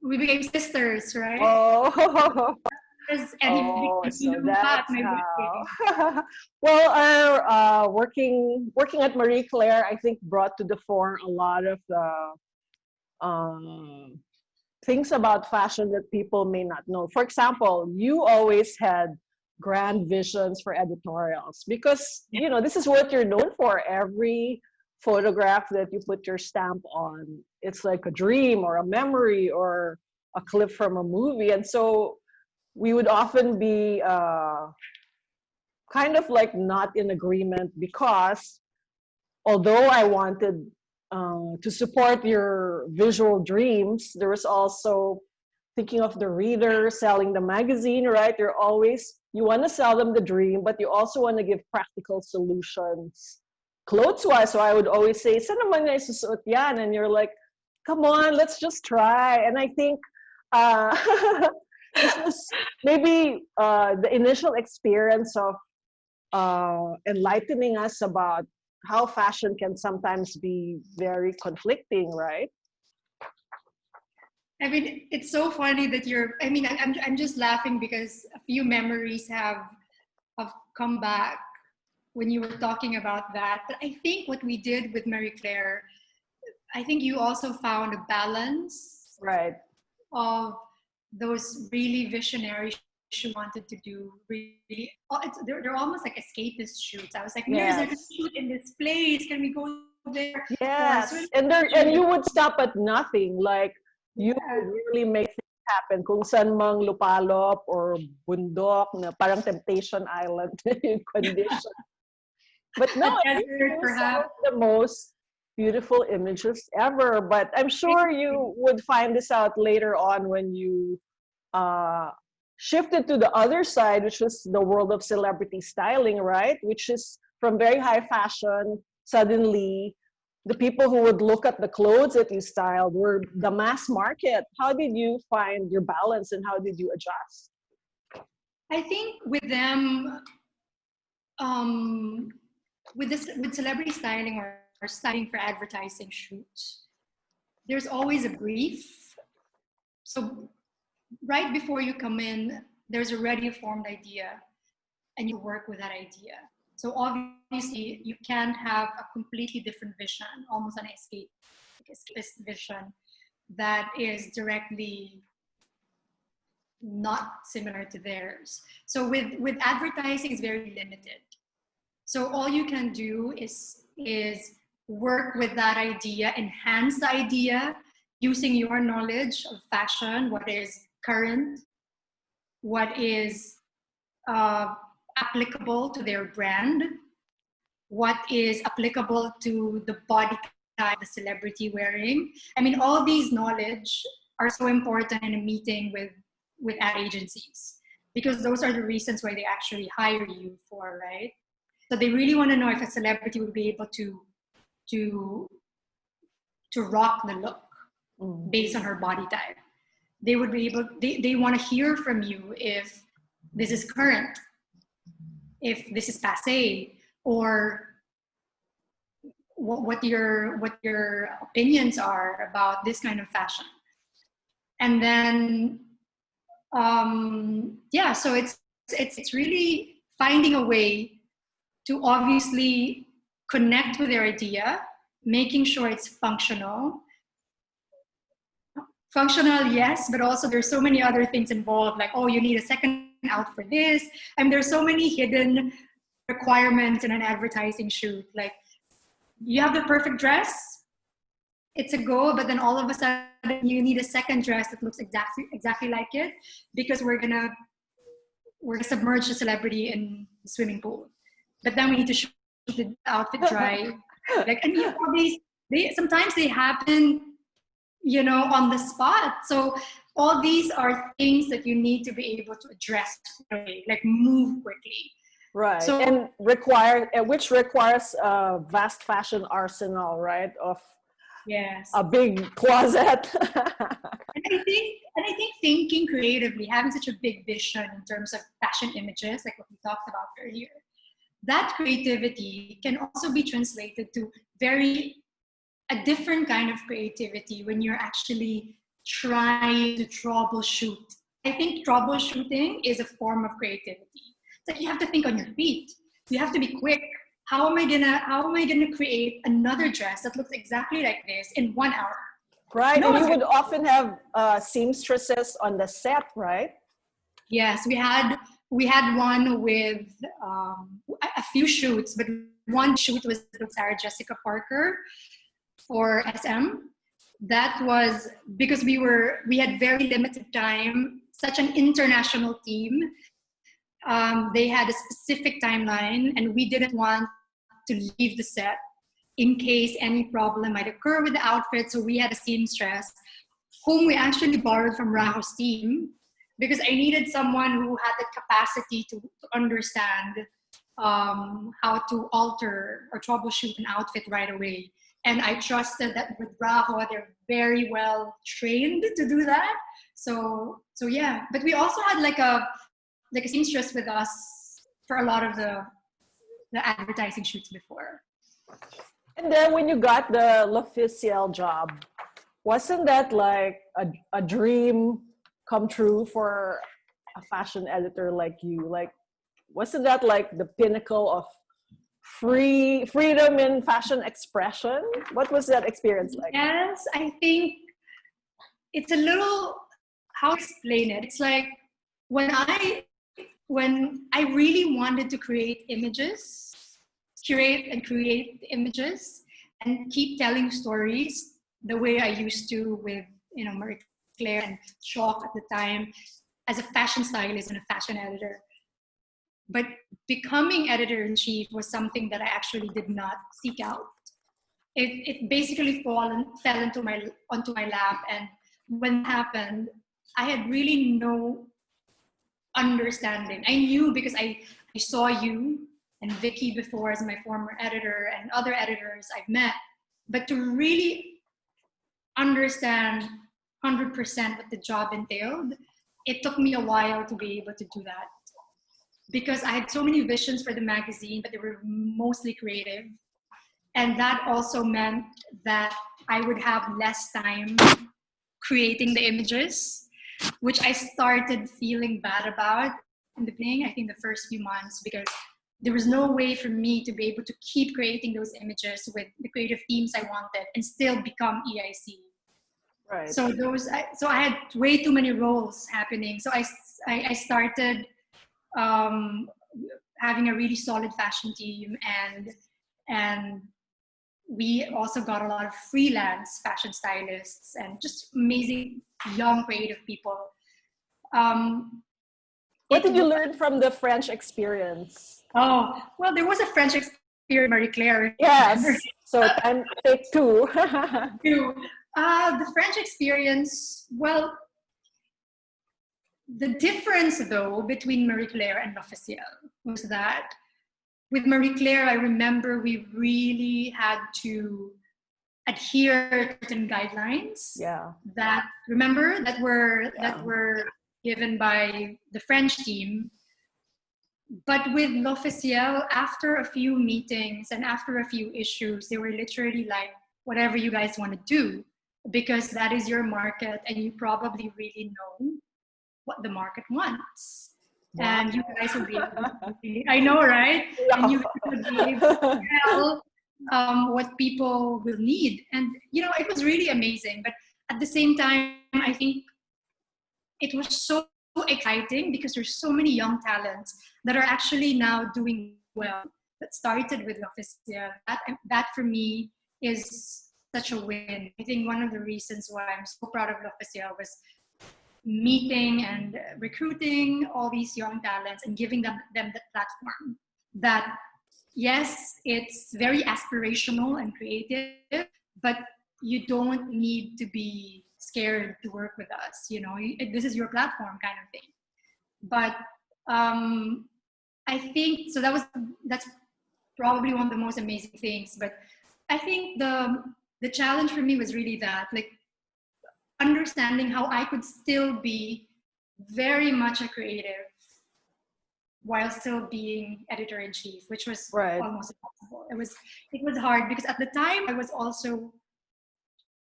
we became sisters, right? Oh. And So that's how. Well, our working at Marie Claire, I think, brought to the fore a lot of the things about fashion that people may not know. For example, you always had grand visions for editorials because this is what you're known for. Every photograph that you put your stamp on, it's like a dream or a memory or a clip from a movie. And so we would often be kind of like not in agreement because although I wanted to support your visual dreams, there was also thinking of the reader, selling the magazine, right? You want to sell them the dream, but you also want to give practical solutions clothes-wise. So I would always say, saan naman nga isusuot yan? And you're like, come on, let's just try. And I think this was maybe the initial experience of enlightening us about how fashion can sometimes be very conflicting, right? I mean, it's so funny that I'm just laughing because a few memories have come back when you were talking about that. But I think what we did with Marie Claire, I think you also found a balance, right, of those really visionary shoots wanted to do. Really, they're almost like escapist shoots. I was like, yes, there's a shoot in this place. Can we go there? Yes, and you would stop at nothing. Like you would really make things happen. Kung saan mang lupalop or bundok na parang Temptation Island yung condition. But no, I think some of the most beautiful images ever. But I'm sure you would find this out later on when you shifted to the other side, which was the world of celebrity styling, right? Which is from very high fashion, suddenly the people who would look at the clothes that you styled were the mass market. How did you find your balance and how did you adjust? I think with them, with celebrity styling or styling for advertising shoots, there's always a brief. So right before you come in, there's already a formed idea and you work with that idea. So obviously you can't have a completely different vision, almost an escapist vision that is directly not similar to theirs. So with advertising, it's very limited. So all you can do is work with that idea, enhance the idea using your knowledge of fashion, what is current, what is applicable to their brand, what is applicable to the body type the celebrity wearing. I mean, all these knowledge are so important in a meeting with ad agencies, because those are the reasons why they actually hire you for, right? So they really want to know if a celebrity would be able to rock the look based on her body type. They would be able, they want to hear from you if this is current, if this is passé, or what your opinions are about this kind of fashion. And then so it's really finding a way to obviously connect with their idea, making sure it's functional, yes, but also there's so many other things involved, like, oh, you need a second out for this. I mean, there's so many hidden requirements in an advertising shoot. Like, you have the perfect dress, it's a go, but then all of a sudden you need a second dress that looks exactly like it, because we're gonna submerge the celebrity in the swimming pool. But then we need to shoot the outfit dry. Like, and sometimes they happen, on the spot. So all these are things that you need to be able to address, like move quickly. Right. So, and which requires a vast fashion arsenal, right? Of yes, a big closet. and I think thinking creatively, having such a big vision in terms of fashion images, like what we talked about earlier, that creativity can also be translated to a different kind of creativity when you're actually trying to troubleshoot. I think troubleshooting is a form of creativity. So you have to think on your feet. You have to be quick. How am I gonna create another dress that looks exactly like this in 1 hour? Right, and you would often have seamstresses on the set, right? Yes, we had one with a few shoots, but one shoot was with Sarah Jessica Parker for SM. That was because we had very limited time, such an international team. They had a specific timeline, and we didn't want to leave the set in case any problem might occur with the outfit. So we had a seamstress whom we actually borrowed from Raho's team, because I needed someone who had the capacity to understand how to alter or troubleshoot an outfit right away. And I trusted that with Raho, they're very well trained to do that. So yeah, but we also had like a seamstress with us for a lot of the advertising shoots before. And then when you got the L'Officiel job, wasn't that like a dream come true for a fashion editor like you? Like, wasn't that like the pinnacle of freedom in fashion expression? What was that experience like? Yes, I think it's a little, how to explain it? It's like when I really wanted to create images, curate and create images, and keep telling stories the way I used to with, Marie Claire and Chalk at the time, as a fashion stylist and a fashion editor. But becoming editor-in-chief was something that I actually did not seek out. It basically fell onto my lap, and when it happened, I had really no understanding. I knew because I saw you and Vicky before as my former editor and other editors I've met, but to really understand 100% what the job entailed, it took me a while to be able to do that, because I had so many visions for the magazine, but they were mostly creative. And that also meant that I would have less time creating the images, which I started feeling bad about in the beginning, I think the first few months, because there was no way for me to be able to keep creating those images with the creative themes I wanted and still become EIC. Right. So I had way too many roles happening. So I started having a really solid fashion team, and we also got a lot of freelance fashion stylists and just amazing young creative people. What did you learn from the French experience? Oh, well, there was a French experience, Marie Claire. Yes. So take two. The French experience, well, the difference though between Marie Claire and L'Officiel was that with Marie Claire, I remember we really had to adhere to certain guidelines. Yeah. That remember that were given by the French team. But with L'Officiel, after a few meetings and after a few issues, they were literally like, whatever you guys want to do, because that is your market and you probably really know what the market wants. Wow. And you guys will be able to, I know, right? No. And you will be able to tell what people will need. And, you know, it was really amazing. But at the same time, I think it was so exciting because there's so many young talents that are actually now doing well, that started with L'Officiel. That for me is such a win. I think one of the reasons why I'm so proud of L'Officiel was meeting and recruiting all these young talents and giving them the platform that, yes, it's very aspirational and creative, but you don't need to be scared to work with us. You know, this is your platform kind of thing. But I think, so that's probably one of the most amazing things. But I think the challenge for me was really that, like, understanding how I could still be very much a creative while still being editor-in-chief, which was almost impossible. It was hard because at the time I was also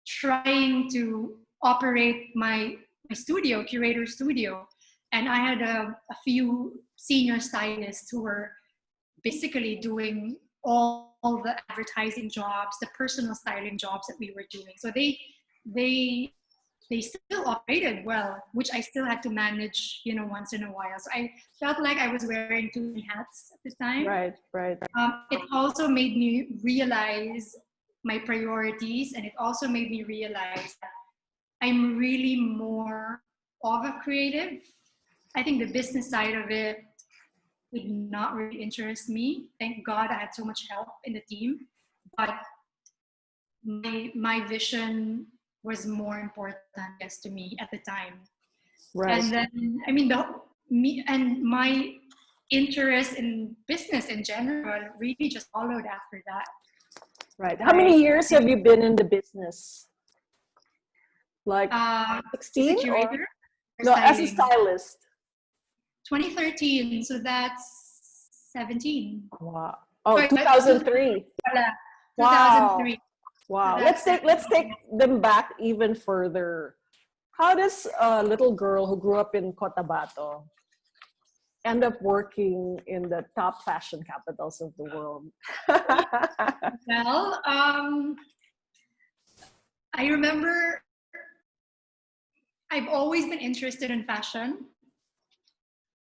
trying to operate my studio, curator studio, and I had a few senior stylists who were basically doing all the advertising jobs, the personal styling jobs that we were doing. So they still operated well, which I still had to manage, you know, once in a while. So I felt like I was wearing too many hats at the time. Right. It also made me realize my priorities, and it also made me realize that I'm really more of a creative. I think the business side of it did not really interest me. Thank God I had so much help in the team, but my vision was more important, yes, to me at the time. Right. And then, I mean, my interest in business in general really just followed after that. Right. How many years have you been in the business? Like 16? As a curator? No, as a stylist. 2013, so that's 17. Wow. Oh, sorry, 2003. Wow. 2003. Wow. So let's take them back even further. How does a little girl who grew up in Cotabato end up working in the top fashion capitals of the world? Well, I remember I've always been interested in fashion.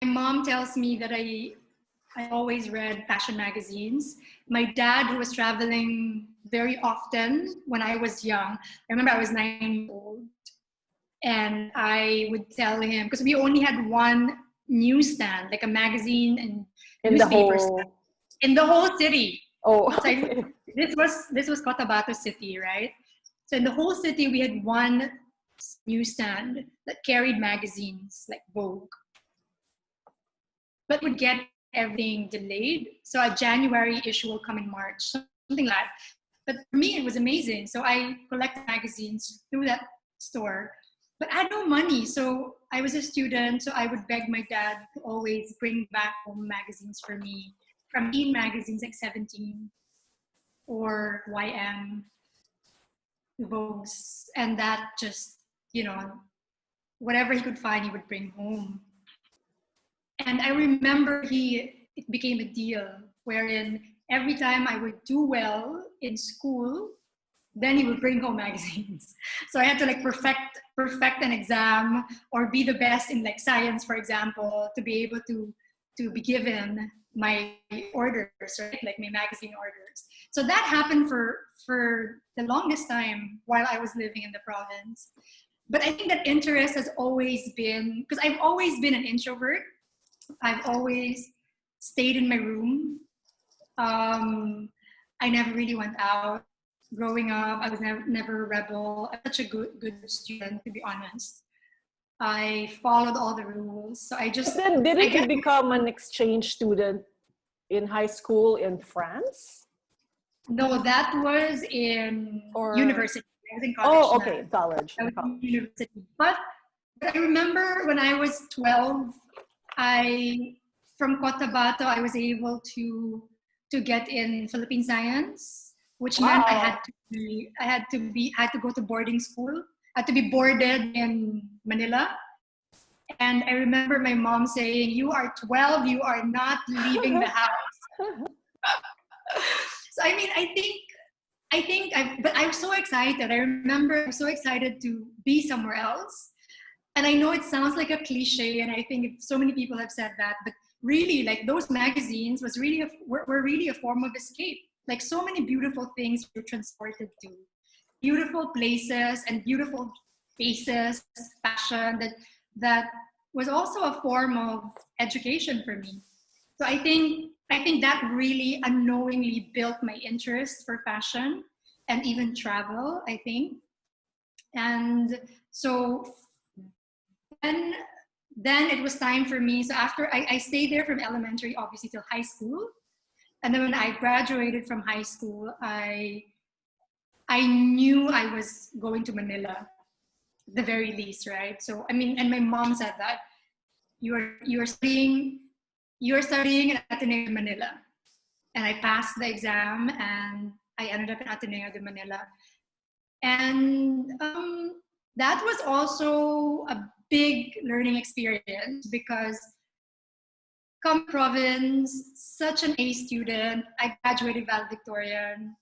My mom tells me that I always read fashion magazines. My dad, who was traveling very often when I was young, I remember I was 9 years old, and I would tell him, because we only had one newsstand, like a magazine and newspapers in the whole city. Oh, okay. So this was Cotabato City, right? So in the whole city, we had one newsstand that carried magazines like Vogue, but would get everything delayed. So a January issue will come in March, something like that. But for me, it was amazing. So I collected magazines through that store, but I had no money. So I was a student, so I would beg my dad to always bring back home magazines for me, from teen magazines like 17 or YM, Vogues, and that just, you know, whatever he could find, he would bring home. And I remember it became a deal wherein every time I would do well in school, then he would bring home magazines. So I had to like perfect an exam or be the best in like science, for example, to be able to be given my orders, right? Like my magazine orders. So that happened for the longest time while I was living in the province. But I think that interest has always been, because I've always been an introvert. I've always stayed in my room. I never really went out. growing up. I was never a rebel. I'm such a good student, to be honest. I followed all the rules. So But then I didn't you guess, become an exchange student in high school in France? no, that was in Or university. I was in college oh, now. okay, college. I In was college. in university. But I remember when I was 12, I from Cotabato, I was able to get in Philippine science, which meant Wow. I had to go to boarding school. I had to be boarded in Manila. And I remember my mom saying, "You are 12, you are not leaving the house." So I mean, but I'm so excited. I remember I'm so excited to be somewhere else. And I know it sounds like a cliche, and I think so many people have said that, but really, like those magazines were really a form of escape. Like so many beautiful things were transported to, beautiful places and beautiful faces, fashion that was also a form of education for me. So I think that really unknowingly built my interest for fashion and even travel, I think. And so then then it was time for me. So after I stayed there from elementary, obviously, till high school. And then when I graduated from high school, I knew I was going to Manila, at the very least, right? So I mean, and my mom said that you're studying in Ateneo de Manila. And I passed the exam and I ended up in Ateneo de Manila. And that was also a big learning experience because come province, such an A student, I graduated valedictorian.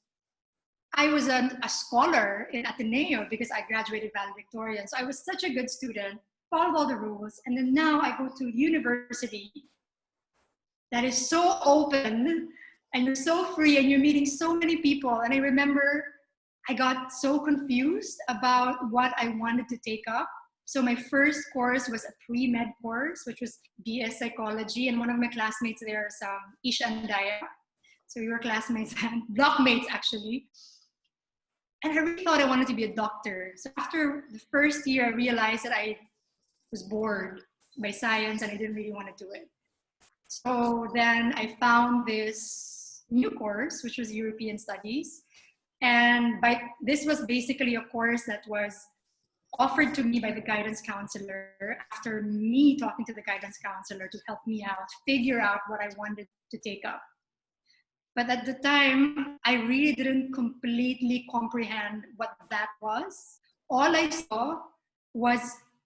I was a scholar in Ateneo because I graduated valedictorian. So I was such a good student, followed all the rules. And then now I go to university that is so open and you're so free and you're meeting so many people. And I remember I got so confused about what I wanted to take up. So my first course was a pre-med course, which was BS psychology. And one of my classmates there is Isha and Daya. So we were classmates and blockmates actually. And I really thought I wanted to be a doctor. So after the first year, I realized that I was bored by science and I didn't really want to do it. So then I found this new course, which was European Studies. And this was basically a course that was offered to me by the guidance counselor after me talking to the guidance counselor to help me out, figure out what I wanted to take up. But at the time, I really didn't completely comprehend what that was. All I saw was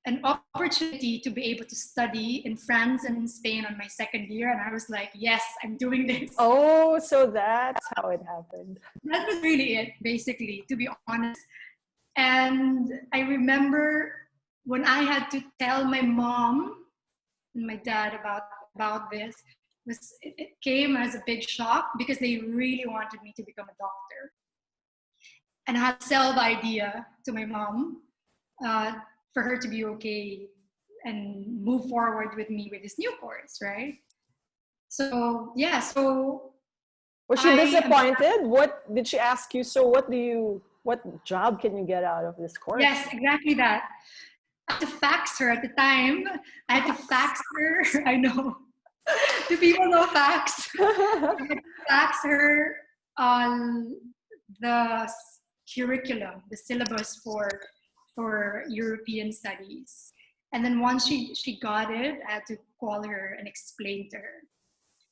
an opportunity to be able to study in France and in Spain on my second year. And I was like, yes, I'm doing this. Oh, so that's how it happened. That was really it, basically, to be honest. And I remember when I had to tell my mom and my dad about this, it came as a big shock because they really wanted me to become a doctor. And I had to sell the idea to my mom for her to be okay and move forward with me with this new course, right? So yeah, so Was she disappointed? What did she ask you? So what job can you get out of this course? Yes, exactly that. I had to fax her at the time. I had to fax her. I know. Do people know fax? I had to fax her on the curriculum, the syllabus for European studies. And then once she got it, I had to call her and explain to her.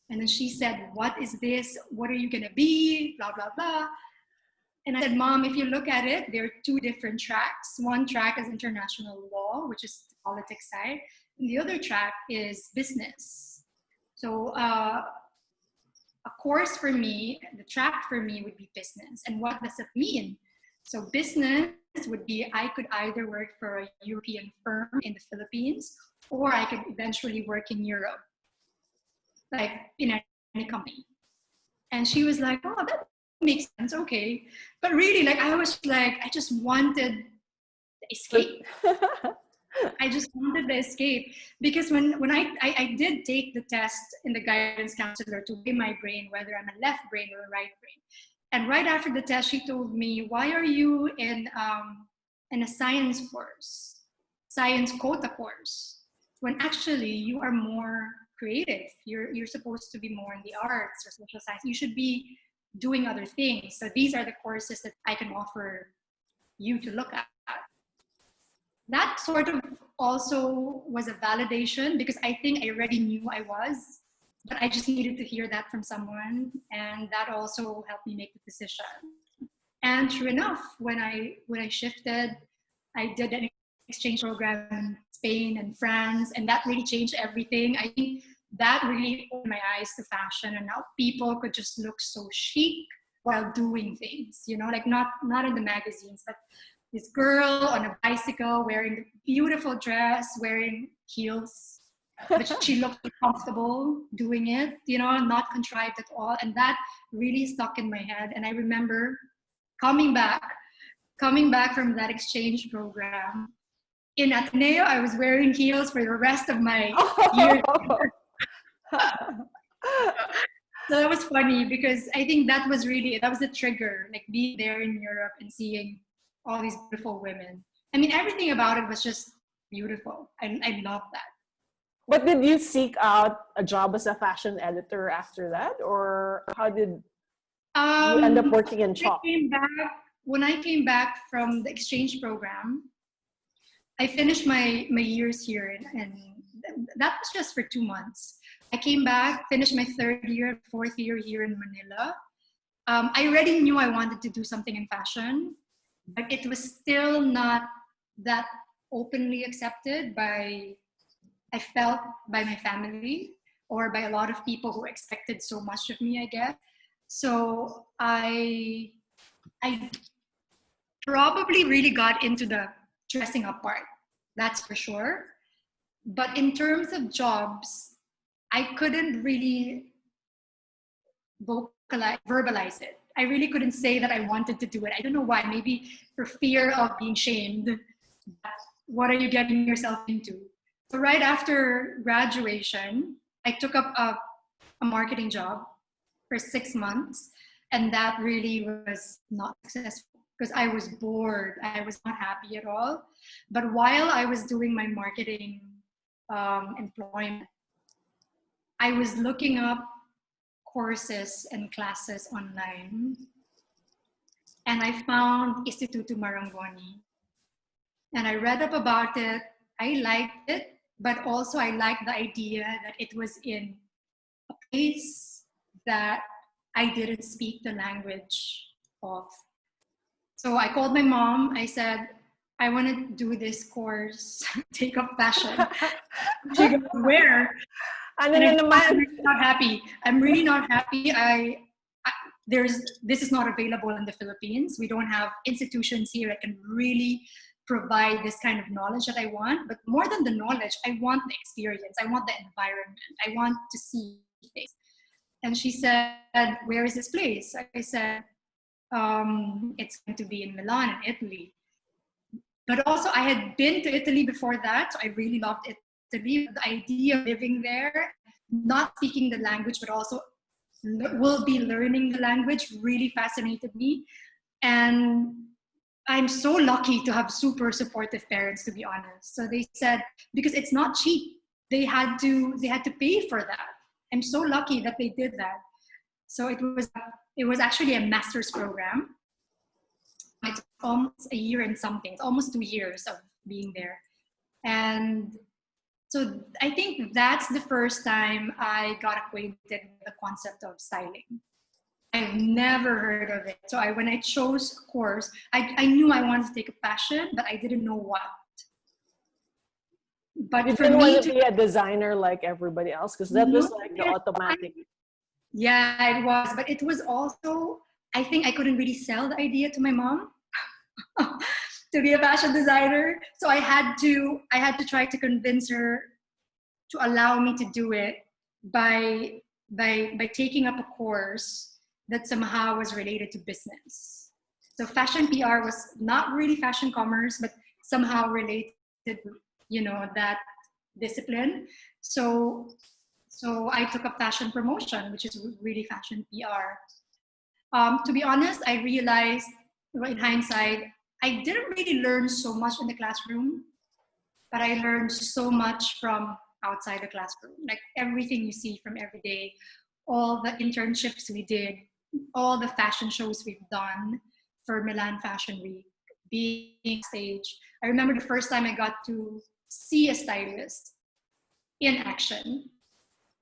And then she said, "What is this? What are you going to be? Blah, blah, blah." And I said, "Mom, if you look at it, there are two different tracks. One track is international law, which is the politics side. And the other track is business. So a course for me, the track for me would be business. And what does it mean? So business would be I could either work for a European firm in the Philippines, or I could eventually work in Europe, like in any company." And she was like, "Oh, that makes sense. Okay." But really, like, I was like, I just wanted the escape. I just wanted the escape because when I did take the test in the guidance counselor to weigh my brain, whether I'm a left brain or a right brain. And right after the test, she told me, "Why are you in a science course, science quota course, when actually you are more creative? You're supposed to be more in the arts or social science. You should be doing other things. So these are the courses that I can offer you to look at." That sort of also was a validation, because I think I already knew I was, but I just needed to hear that from someone, and that also helped me make the decision. And true enough, when I shifted, I did an exchange program in Spain and France, and that really changed everything. I think that really opened my eyes to fashion, and now people could just look so chic while doing things, like not in the magazines, but this girl on a bicycle wearing a beautiful dress, wearing heels, but she looked comfortable doing it, not contrived at all. And that really stuck in my head. And I remember coming back from that exchange program in Ateneo. I was wearing heels for the rest of my year. So that was funny, because I think that was the trigger, like being there in Europe and seeing all these beautiful women. I mean, everything about it was just beautiful. I loved that. But did you seek out a job as a fashion editor after that, or how did you end up working in Chalk? When I came back from the exchange program, I finished my years here, and that was just for 2 months. I came back, finished my 3rd year, 4th year here in Manila. I already knew I wanted to do something in fashion, but it was still not that openly accepted by my family, or by a lot of people who expected so much of me, I guess. So I probably really got into the dressing up part, that's for sure. But in terms of jobs, I couldn't really verbalize it. I really couldn't say that I wanted to do it. I don't know why. Maybe for fear of being shamed. What are you getting yourself into? So right after graduation, I took up a marketing job for 6 months, and that really was not successful because I was bored. I was not happy at all. But while I was doing my marketing employment, I was looking up courses and classes online, and I found Instituto Marangoni, and I read up about it. I liked it, but also I liked the idea that it was in a place that I didn't speak the language of. So I called my mom. I said, I want to do this course, take up fashion. She goes, where? And I'm not happy. I'm really not happy. This is not available in the Philippines. We don't have institutions here that can really provide this kind of knowledge that I want. But more than the knowledge, I want the experience. I want the environment. I want to see things. And she said, where is this place? I said, it's going to be in Milan, in Italy. But also I had been to Italy before that, so I really loved Italy. The idea of living there, not speaking the language, but also will be learning the language really fascinated me. And I'm so lucky to have super supportive parents, to be honest. So they said, because it's not cheap, they had to pay for that. I'm so lucky that they did that. So it was actually a master's program. It's almost a year and something. It's almost 2 years of being there. And so I think that's the first time I got acquainted with the concept of styling. I've never heard of it. So when I chose a course, I knew I wanted to take a fashion, but I didn't know what. But you didn't want to be a designer like everybody else, because that was like the automatic. Yeah, it was. But it was also, I think I couldn't really sell the idea to my mom to be a fashion designer. So I had to try to convince her to allow me to do it by taking up a course that somehow was related to business. So fashion PR was not really fashion commerce, but somehow related, that discipline. So I took up fashion promotion, which is really fashion PR. To be honest, I realized in hindsight, I didn't really learn so much in the classroom, but I learned so much from outside the classroom. Like everything you see from every day, all the internships we did, all the fashion shows we've done for Milan Fashion Week, being stage. I remember the first time I got to see a stylist in action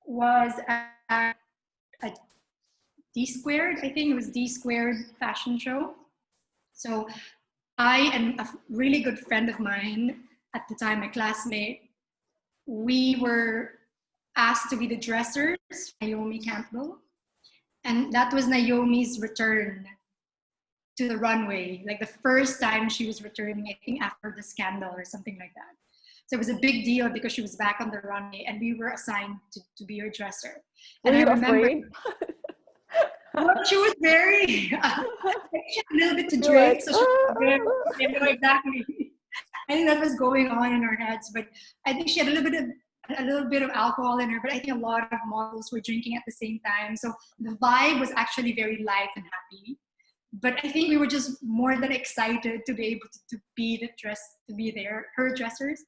was at a D Squared, I think it was D Squared fashion show. So I and a really good friend of mine at the time, my classmate, we were asked to be the dressers, Naomi Campbell. And that was Naomi's return to the runway, like the first time she was returning, I think after the scandal or something like that. So it was a big deal because she was back on the runway and we were assigned to be her dresser. And Were you I remember afraid? well, she was very, she had a little bit to You're drink, like, so she was very, you know, exactly. I think that was going on in our heads, but I think she had a little bit of alcohol in her, but I think a lot of models were drinking at the same time. So the vibe was actually very light and happy. But I think we were just more than excited to be able to be to be there, her dressers.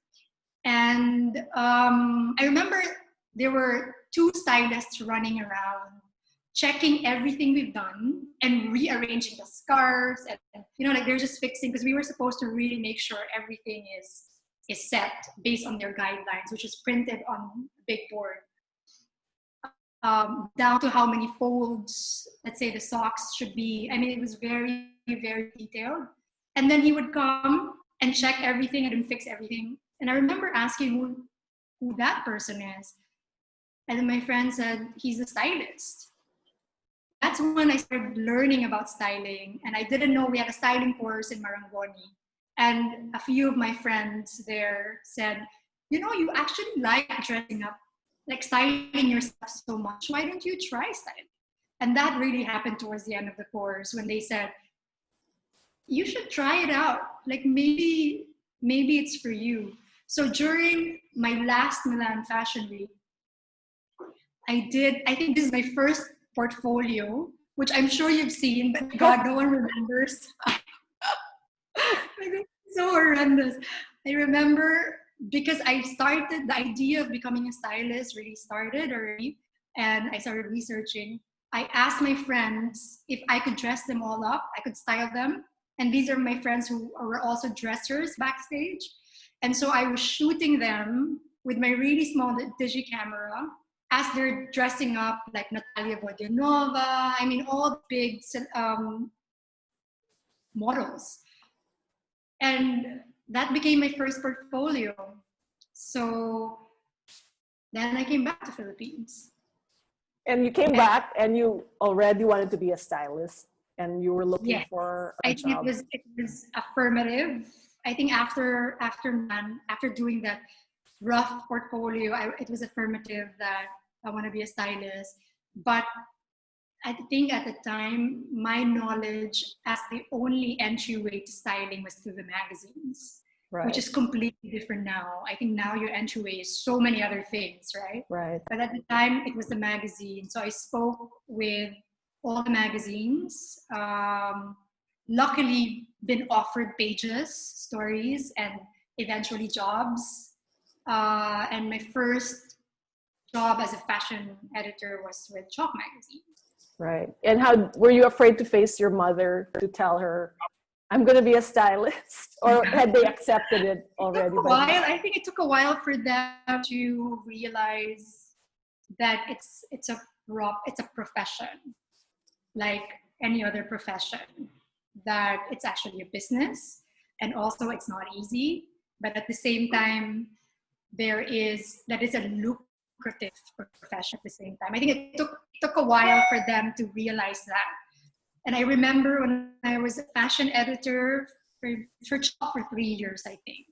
And I remember there were two stylists running around, checking everything we've done and rearranging the scarves. And you know, like they're just fixing because we were supposed to really make sure everything is set based on their guidelines, which is printed on a big board. Down to how many folds, let's say the socks should be. I mean, it was very, very detailed. And then he would come and check everything and fix everything. And I remember asking who that person is. And then my friend said, he's a stylist. That's when I started learning about styling. And I didn't know we had a styling course in Marangoni. And a few of my friends there said, you know, you actually like dressing up, like styling yourself so much. Why don't you try styling? And that really happened towards the end of the course when they said, you should try it out. Like maybe it's for you. So during my last Milan Fashion Week, I think this is my first portfolio, which I'm sure you've seen, but God, no one remembers. It's so horrendous. I remember because the idea of becoming a stylist really started already, and I started researching. I asked my friends if I could dress them all up, I could style them. And these are my friends who were also dressers backstage. And so I was shooting them with my really small digi camera as they're dressing up like Natalia Vodyanova. I mean, all the big models. And that became my first portfolio. So then I came back to Philippines. And you came back and you already wanted to be a stylist and you were looking Yes, for a I think job. it was affirmative. I think after doing that rough portfolio, it was affirmative that I want to be a stylist. But I think at the time, my knowledge as the only entryway to styling was through the magazines, Right. which is completely different now. I think now your entryway is so many other things, right? Right. But at the time, it was the magazine. So I spoke with all the magazines. Luckily, been offered pages, stories, and eventually jobs. And my first job as a fashion editor was with Chalk magazine. Right. And how were you afraid to face your mother to tell her, I'm going to be a stylist? Or had they accepted it already? It took a while. I think it took a while for them to realize that it's a profession, like any other profession, that it's actually a business, and also it's not easy. But at the same time, that is a lucrative profession at the same time. I think it took a while for them to realize that. And I remember when I was a fashion editor for 3 years, I think.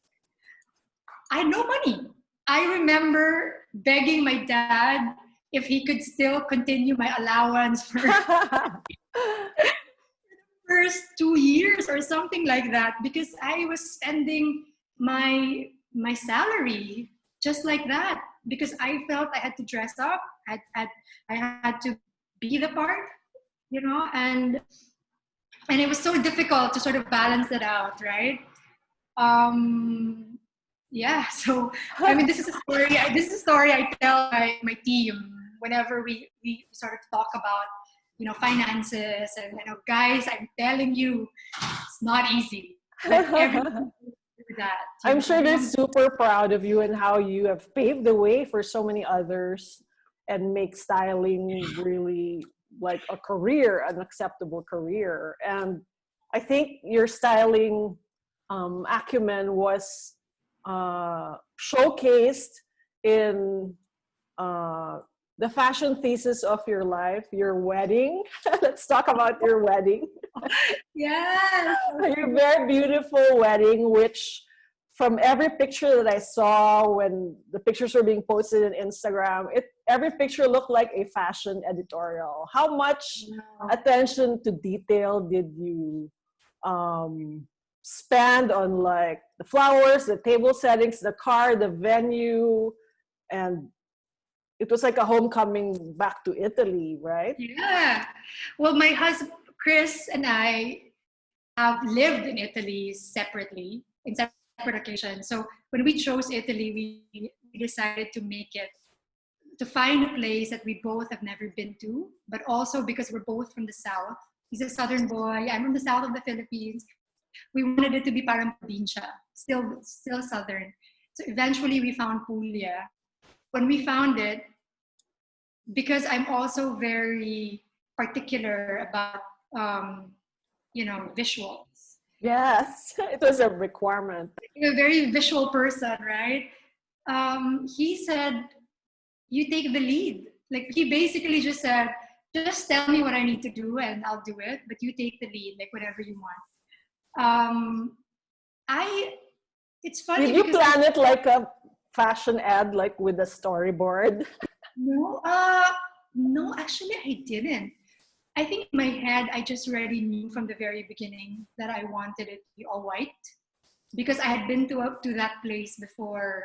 I had no money. I remember begging my dad if he could still continue my allowance for the first 2 years or something like that, because I was spending my salary just like that, because I felt I had to dress up. I had to be the part. and it was so difficult to sort of balance that out, right? Um, yeah. So I mean, this is a story. This is a story I tell my team whenever we sort of talk about finances, and guys, I'm telling you, it's not easy, but everyone do that. I'm sure they're Everyone. super proud of you and how you have paved the way for so many others and make styling really like a career, an acceptable career. And I think your styling acumen was showcased in uh, the fashion thesis of your life, your wedding. Let's talk about your wedding. Yes. Your very beautiful wedding, which from every picture that I saw when the pictures were being posted on Instagram, every picture looked like a fashion editorial. How much attention to detail did you spend on like the flowers, the table settings, the car, the venue, and it was like a homecoming back to Italy, right? Yeah. Well, my husband Chris and I have lived in Italy separately in separate occasions. So when we chose Italy, we decided to find a place that we both have never been to, but also because we're both from the south. He's a southern boy. I'm from the south of the Philippines. We wanted it to be parang probinsya, still southern. So eventually we found Puglia. When we found it, because I'm also very particular about visuals. Yes, it was a requirement. I'm a very visual person, right? He said, "You take the lead." Like he basically just said, "Just tell me what I need to do, and I'll do it. But you take the lead, like whatever you want." Um, I. It's funny Did you because plan it like a fashion ad, like with a storyboard? no, no, actually, I didn't. I think in my head, I just already knew from the very beginning that I wanted it to be all white because I had been to that place before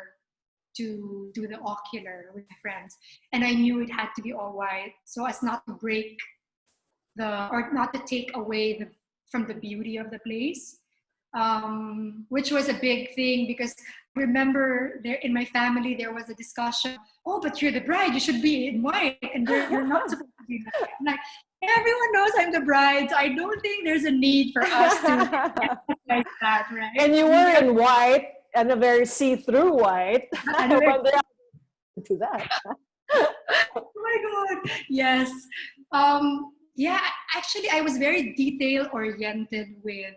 to do the ocular with my friends, and I knew it had to be all white so as not to break or not to take away from the beauty of the place, which was a big thing because I remember there in my family there was a discussion. Oh, but you're the bride. You should be in white, and you're not supposed to be in white. I'm like, everyone knows I'm the bride, so I don't think there's a need for us to like that, right? And you were in white and a very see-through white. But they have to do that. Oh my god, yes. Yeah, actually I was very detail oriented with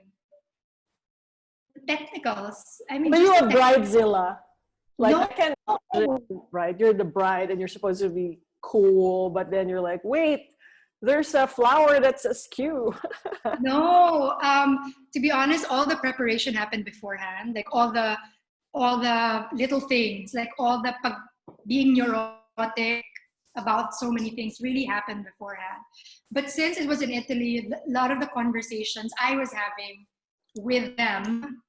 technicals. I mean, Were just you the a bridezilla? Like no, I can imagine, right? You're the bride and you're supposed to be cool, but then you're like, wait, there's a flower that's askew. no. To be honest, all the preparation happened beforehand. Like all the little things, like all the being neurotic about so many things really happened beforehand. But since it was in Italy, a lot of the conversations I was having with them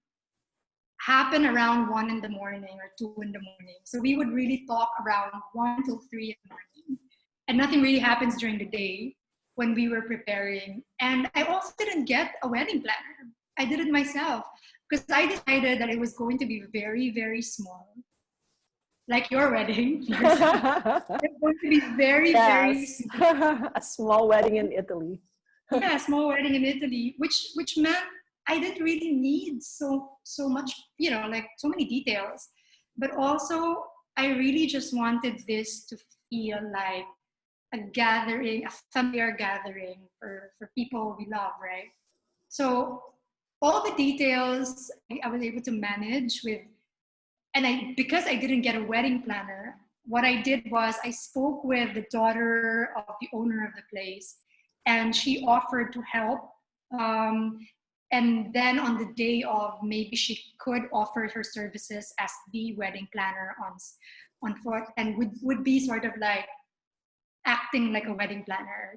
happen around 1 in the morning or 2 in the morning. So we would really talk around 1 till 3 in the morning. And nothing really happens during the day when we were preparing. And I also didn't get a wedding planner. I did it myself because I decided that it was going to be very, very small. Like your wedding, Myrza. It's going to be very, very Yes. A small wedding in Italy. yeah, small wedding in Italy, which meant I didn't really need so much, like so many details. But also I really just wanted this to feel like a gathering, a familiar gathering for people we love, right? So all the details I was able to manage with, and because I didn't get a wedding planner, what I did was I spoke with the daughter of the owner of the place, and she offered to help. Um, and then on the day of, maybe she could offer her services as the wedding planner on foot, and would be sort of like acting like a wedding planner,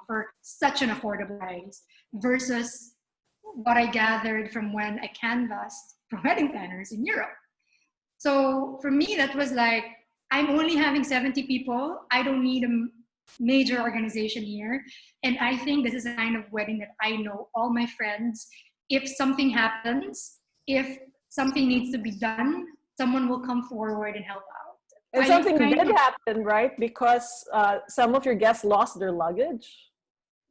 for such an affordable price versus what I gathered from when I canvassed for wedding planners in Europe. So for me, that was like, I'm only having 70 people. I don't need major organization here. And I think this is a kind of wedding that I know all my friends, if something happens, if something needs to be done, someone will come forward and help out. And I something kind did of, happen, right? Because some of your guests lost their luggage.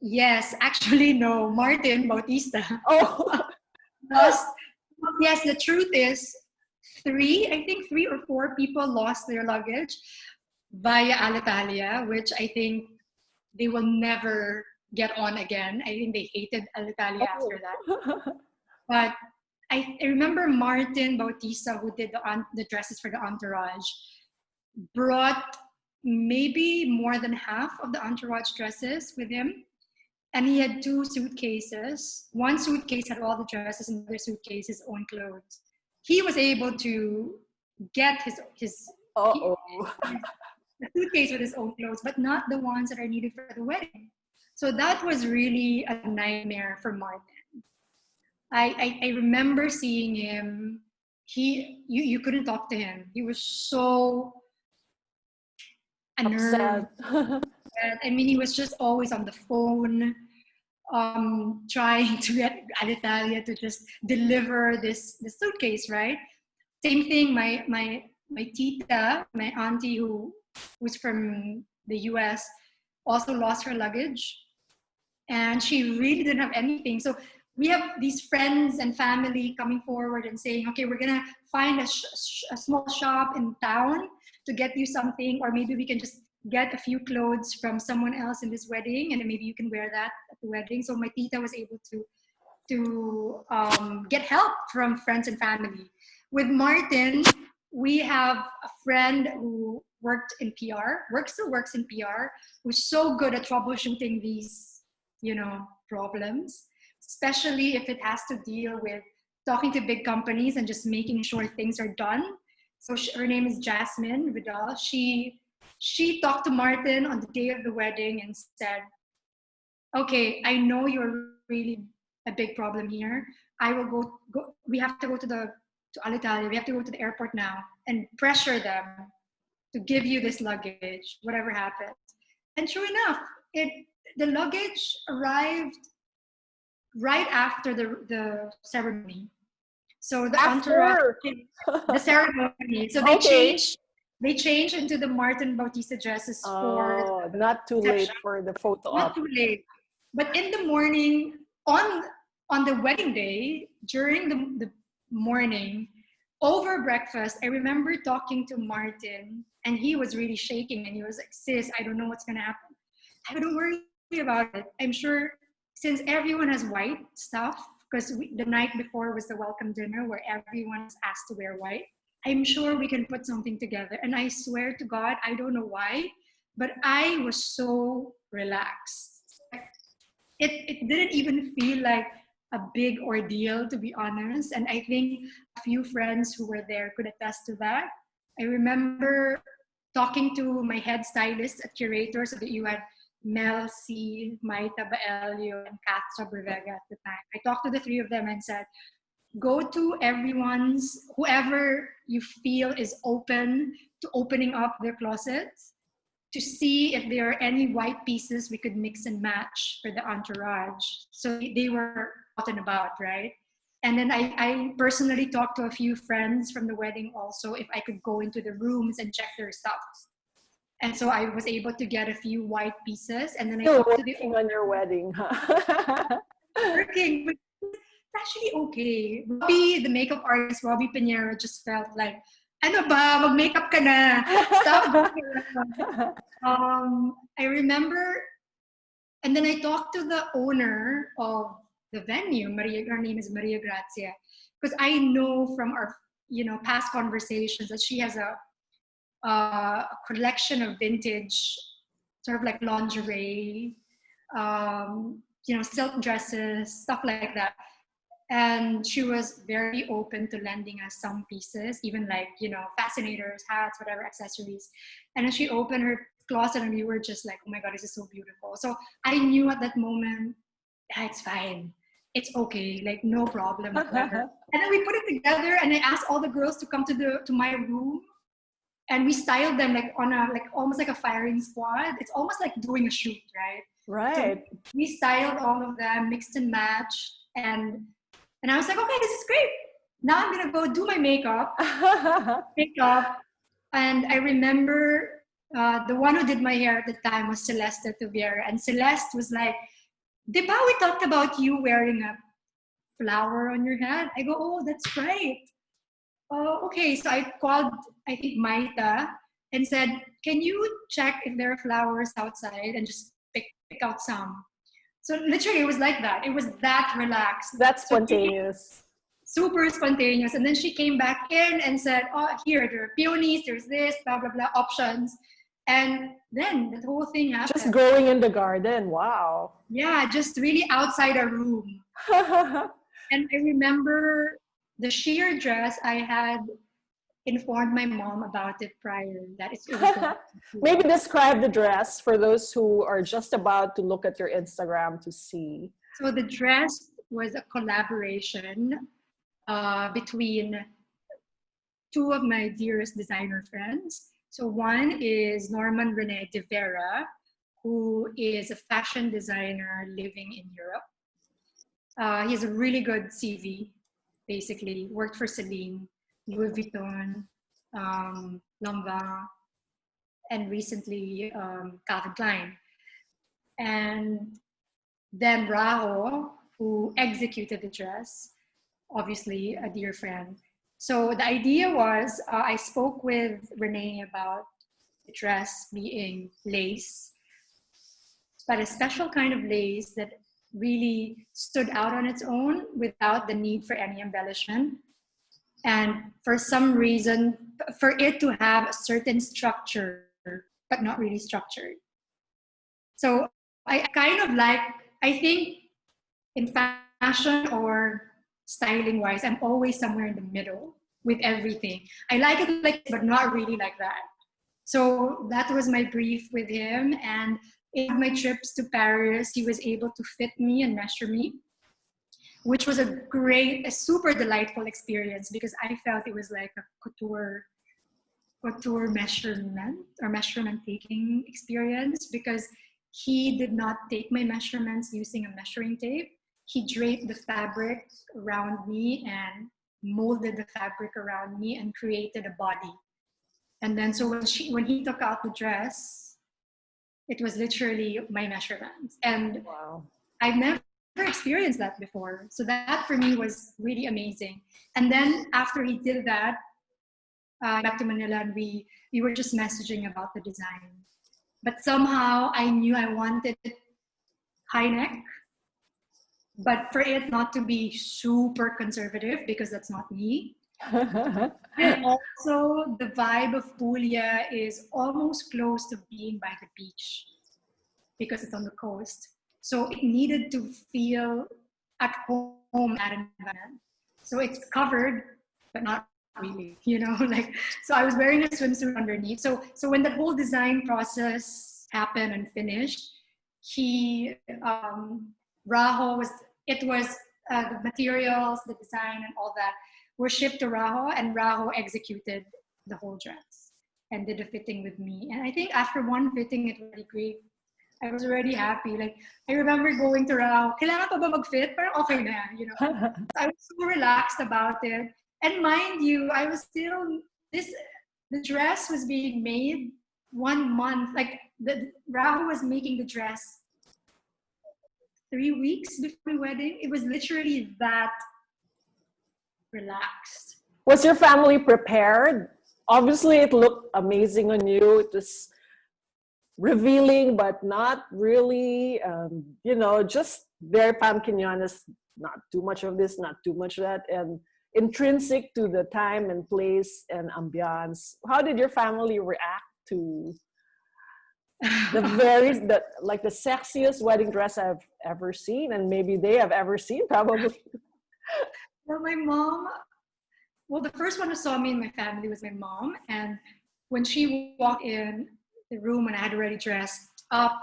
yes, actually, no, Martin Bautista Oh, lost. Yes, the truth is, I think 3 or 4 people lost their luggage via Alitalia, which I think they will never get on again. I think they hated Alitalia after that. oh. But I remember Martin Bautista, who did the dresses for the entourage, brought maybe more than half of the entourage dresses with him. And he had 2 suitcases. One suitcase had all the dresses, and the other suitcase his own clothes. He was able to get Uh-oh. the suitcase with his own clothes, but not the ones that are needed for the wedding. So that was really a nightmare for Martin. I remember seeing him. You couldn't talk to him. He was so unnerved. Upset. I mean, he was just always on the phone, trying to get Alitalia to just deliver this suitcase, right? Same thing. My tita, my auntie who was from the U.S., also lost her luggage, and she really didn't have anything. So we have these friends and family coming forward and saying, okay, we're gonna find a small shop in town to get you something, or maybe we can just get a few clothes from someone else in this wedding, and then maybe you can wear that at the wedding. So my tita was able to get help from friends and family. With Martin, we have a friend who worked in PR, still works in PR, who's so good at troubleshooting these, problems, especially if it has to deal with talking to big companies and just making sure things are done. So her name is Jasmine Vidal. She talked to Martin on the day of the wedding and said, okay, I know you're really a big problem here. I will go we have to go to Alitalia. We have to go to the airport now and pressure them to give you this luggage, whatever happens. And sure enough, the luggage arrived right after the ceremony. So the entourage, After. the ceremony. So Okay. they changed into the Martin Bautista dresses for Oh, the not too late reception. for the photo Not op. too late. But in the morning, on the wedding day, during the morning, over breakfast, I remember talking to Martin, and he was really shaking, and he was like, sis, I don't know what's gonna happen. I don't worry about it. I'm sure, since everyone has white stuff, because the night before was the welcome dinner where everyone was asked to wear white. I'm sure we can put something together. And I swear to God, I don't know why, but I was so relaxed. It didn't even feel like a big ordeal, to be honest. And I think a few friends who were there could attest to that. I remember talking to my head stylist at Curator, so that you had Mel C, Maita Baelio, and Kat Sobrevega at the time. I talked to the three of them and said, go to whoever you feel is open to opening up their closets, to see if there are any white pieces we could mix and match for the entourage. So they were out and about, right? And then I personally talked to a few friends from the wedding also if I could go into the rooms and check their stuff. And so I was able to get a few white pieces, and then I Still talked to the working on your wedding, huh? working, but it's actually okay. Robbie, the makeup artist, Robbie Pinheiro, just felt like, ano ba, mag-makeup ka na. Stop going around. I remember, and then I talked to the owner of the venue, Maria. Her name is Maria Grazia, because I know from our past conversations that she has a collection of vintage, sort of like lingerie, silk dresses, stuff like that. And she was very open to lending us some pieces, even like, fascinators, hats, whatever, accessories. And then she opened her closet and we were just like, oh my God, this is so beautiful. So I knew at that moment, it's fine. It's okay, like no problem, whatever. And then we put it together and I asked all the girls to come to my room and we styled them like on a like almost like a firing squad. It's almost like doing a shoot, right? So Right. we styled all of them, mixed and matched, and I was like, okay, this is great. Now I'm gonna go do my makeup, and I remember the one who did my hair at the time was Celeste Tuviera, and Celeste was like, "Di ba we talked about you wearing a flower on your head?" I go, "Oh, that's right." Oh, okay. So I called, I think, Maita and said, "Can you check if there are flowers outside and just pick out some?" So literally, it was like that. It was that relaxed. That's So spontaneous. super spontaneous. And then she came back in and said, "Oh, here, there are peonies, there's this, blah, blah, blah, options." And then the whole thing Just happened. growing in the garden. Wow. Yeah, just really outside our room. And I remember the sheer dress, I had informed my mom about it prior, that it was going Maybe to. describe the dress for those who are just about to look at your Instagram to see. So the dress was a collaboration between two of my dearest designer friends. So one is Norman Rene de Vera, who is a fashion designer living in Europe. He has a really good CV, basically. Worked for Celine, Louis Vuitton, Lanvin, and recently Calvin Klein. And then Raho, who executed the dress, obviously a dear friend. So the idea was I spoke with Renee about the dress being lace, but a special kind of lace that really stood out on its own without the need for any embellishment. And for some reason, for it to have a certain structure, but not really structured. So I kind of like, I think in fashion or styling wise, I'm always somewhere in the middle with everything. I like it like, but not really like that. So that was my brief with him. And in my trips to Paris, he was able to fit me and measure me, which was a super delightful experience because I felt it was like a couture measurement or measurement taking experience because he did not take my measurements using a measuring tape. He draped the fabric around me and molded the fabric around me and created a body. And then so when he took out the dress, it was literally my measurements. And Wow. I've never experienced that before. So that for me was really amazing. And then after he did that, back to Manila, and we were just messaging about the design. But somehow I knew I wanted high neck, but for it not to be super conservative because that's not me. And also the vibe of Puglia is almost close to being by the beach because it's on the coast. So it needed to feel at home at an environment. So it's covered, but not really, like, so I was wearing a swimsuit underneath. So when that whole design process happened and finished, Raho it was the materials, the design and all that were shipped to Raho, and Raho executed the whole dress and did a fitting with me. And I think after one fitting, it was really great. I was already happy. Like, I remember going to Raho, kailangan pa ba mag-fit? Parang okay na, I was so relaxed about it. And mind you, I was still, the dress was being made 1 month. Like, the Raho was making the dress 3 weeks before my wedding. It was literally that relaxed. Was your family prepared? Obviously, it looked amazing on you. It was revealing, but not really, just very Pam Quiñones, not too much of this, not too much of that, and intrinsic to the time and place and ambiance. How did your family react to the sexiest wedding dress I've ever seen, and maybe they have ever seen, probably? Well, the first one who saw me in my family was my mom. And when she walked in the room and I had already dressed up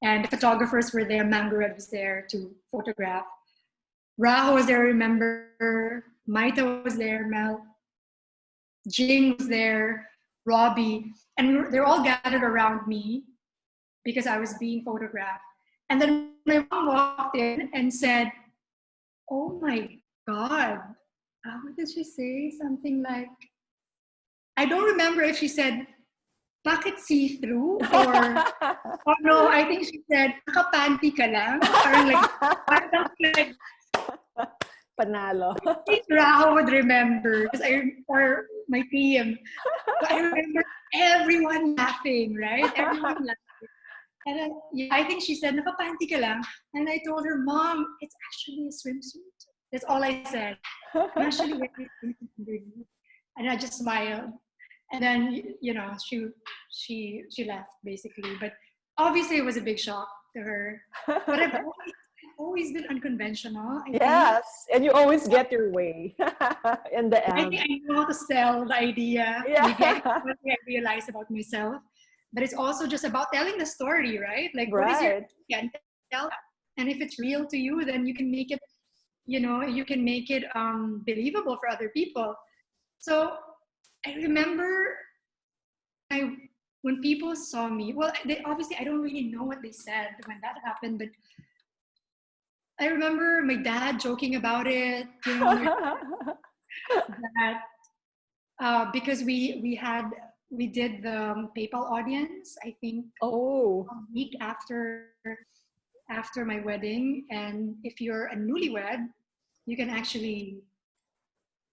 and the photographers were there, Mangared was there to photograph. Raho was there, I remember. Maita was there, Mel. Jing was there. Robbie, and they're all gathered around me because I was being photographed. And then my mom walked in and said, "Oh my God." What did she say? Something like, I don't remember if she said, "Bakit see-through?" Or, oh no, I think she said, "Nakapanty ka lang?" Parang like, Panalo. I think Raho would remember, or my PM. So I remember everyone laughing, right? Everyone laughing. And then, yeah, I think she said, "Nakapanty ka lang?" And I told her, "Mom, it's actually a swimsuit." That's all I said. "I'm actually wearing a swimsuit underneath." And I just smiled. And then, she left basically. But obviously it was a big shock to her. But I've always been unconventional, I think. Yes, and you always get your way in the I end. think I know how to sell the idea. Maybe Yeah. what I realized about myself. But it's also just about telling the story, right? Like, what is your Right. and tell that. And if it's real to you, then you can make it, believable for other people. So I remember I when people saw me. Well, they obviously I don't really know what they said when that happened, but I remember my dad joking about it. That because we did the PayPal audience, I think Oh, a week after my wedding, and if you're a newlywed, you can actually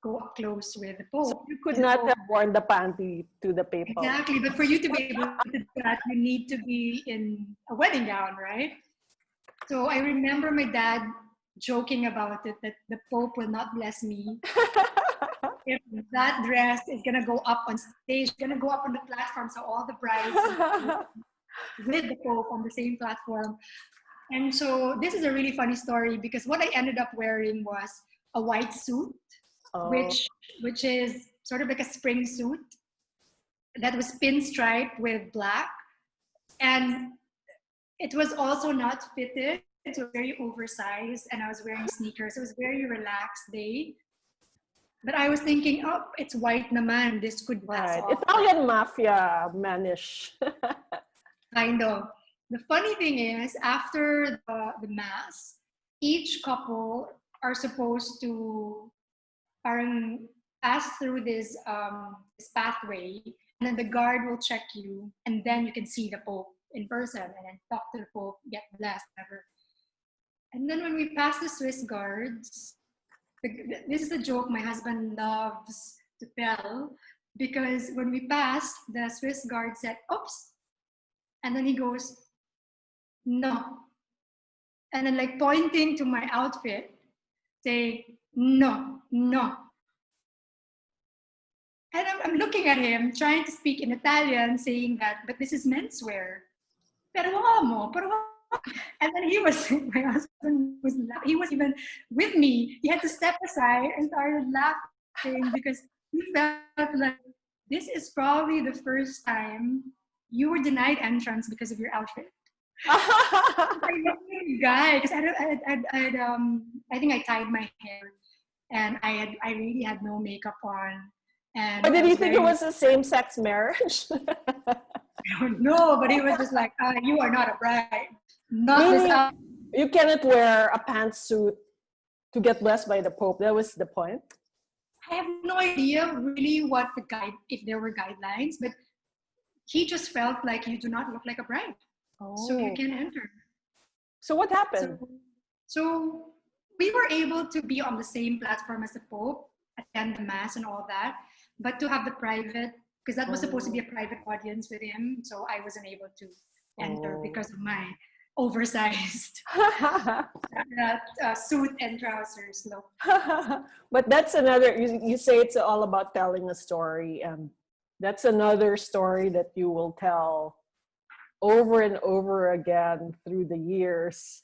go up close with the so Pope. you could And not so, have worn the panty to the PayPal. exactly, but for you to be able to do that, you need to be in a wedding gown, right? So I remember my dad joking about it, that the Pope will not bless me if that dress is gonna go up on stage, gonna go up on the platform, so all the brides with the Pope on the same platform. And so this is a really funny story because what I ended up wearing was a white suit, Oh, which is sort of like a spring suit that was pinstriped with black, and it was also not fitted. It was very oversized, and I was wearing sneakers. It was a very relaxed day. But I was thinking, oh, it's white naman. This could pass right. off. Italian mafia manish. Kind of. The funny thing is, after the mass, each couple are supposed to parang pass through this pathway, and then the guard will check you, and then you can see the Pope in person, and then talk to the Pope, get blessed, whatever. And then when we pass the Swiss guards, this is a joke my husband loves to tell, because when we passed, the Swiss guard said, "Oops," and then he goes, "No," and then like pointing to my outfit, saying, "No, no." And I'm looking at him, trying to speak in Italian, saying that, "But this is menswear. Pero uomo, pero uomo." And then my husband he was even with me. He had to step aside and started laughing because he felt like this is probably the first time you were denied entrance because of your outfit. I know the guy because I think I tied my hair and I really had no makeup on, Or and I did you was think it wearing was a same-sex marriage? no, but he was just like, "You are not a bride, not this Meaning, out." you cannot wear a pantsuit to get blessed by the Pope. That was the point. I have no idea really what if there were guidelines, but he just felt like you do not look like a bride, so you Oh. can enter. So what So, happened? so we were able to be on the same platform as the Pope, attend the mass and all that, but to have the private, because that was supposed to be a private audience with him, so I wasn't able to enter Oh. because of my oversized suit and trousers look. But that's another, you say it's all about telling a story, and that's another story that you will tell over and over again through the years.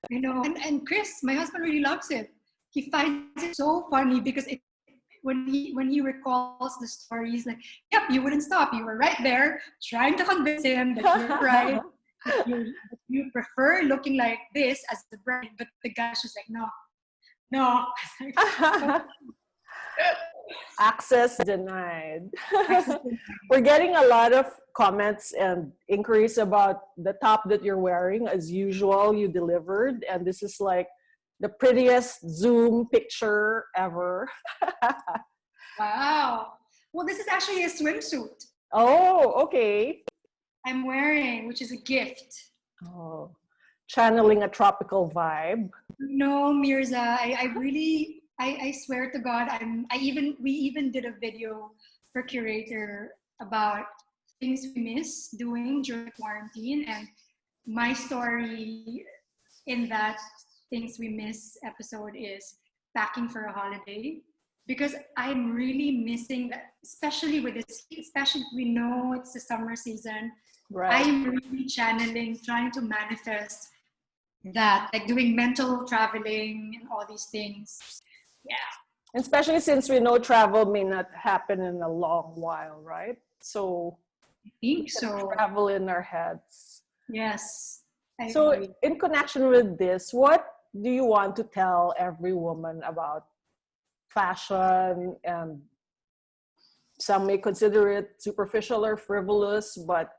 You know, and Chris, my husband really loves it. He finds it so funny because when he recalls the story, he's like, "Yep, you wouldn't stop. You were right there trying to convince him that you're right. That you prefer looking like this as the bride." But the guy's just like, "No, no." Access denied. We're getting a lot of comments and inquiries about the top that you're wearing. As usual, you delivered, and this is like the prettiest Zoom picture ever. Wow. Well, this is actually a swimsuit Oh, okay. I'm wearing, which is a gift. Oh, channeling a tropical vibe. No, Mirza, I really, I swear to God, we even did a video for Curator about things we miss doing during quarantine, and my story in that things we miss episode is packing for a holiday, because I'm really missing that, especially with this, especially we know it's the summer season. Right. I'm really channeling, trying to manifest that, like doing mental traveling and all these things. Yeah. Especially since we know travel may not happen in a long while, right? So I think so. travel in our heads. Yes. I So agree. in connection with this, what do you want to tell every woman about fashion? And some may consider it superficial or frivolous, but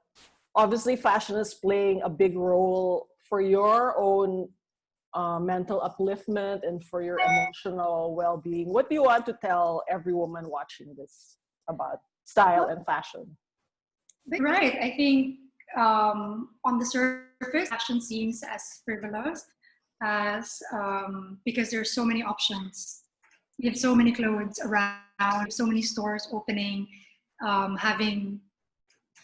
obviously fashion is playing a big role for your own mental upliftment and for your emotional well-being. What do you want to tell every woman watching this about style and fashion? Right. I think on the surface, fashion seems as frivolous as because there's so many options. We have so many clothes around, so many stores opening, having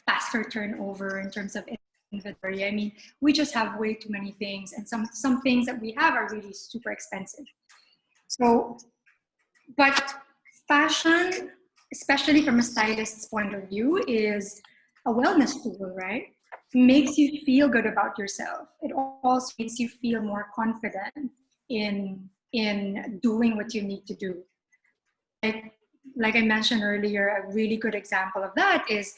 faster turnover in terms of inventory. I mean, we just have way too many things, and some things that we have are really super expensive. So, but fashion, especially from a stylist's point of view, is a wellness tool, right? Makes you feel good about yourself. It also makes you feel more confident in doing what you need to do. Like I mentioned earlier, a really good example of that is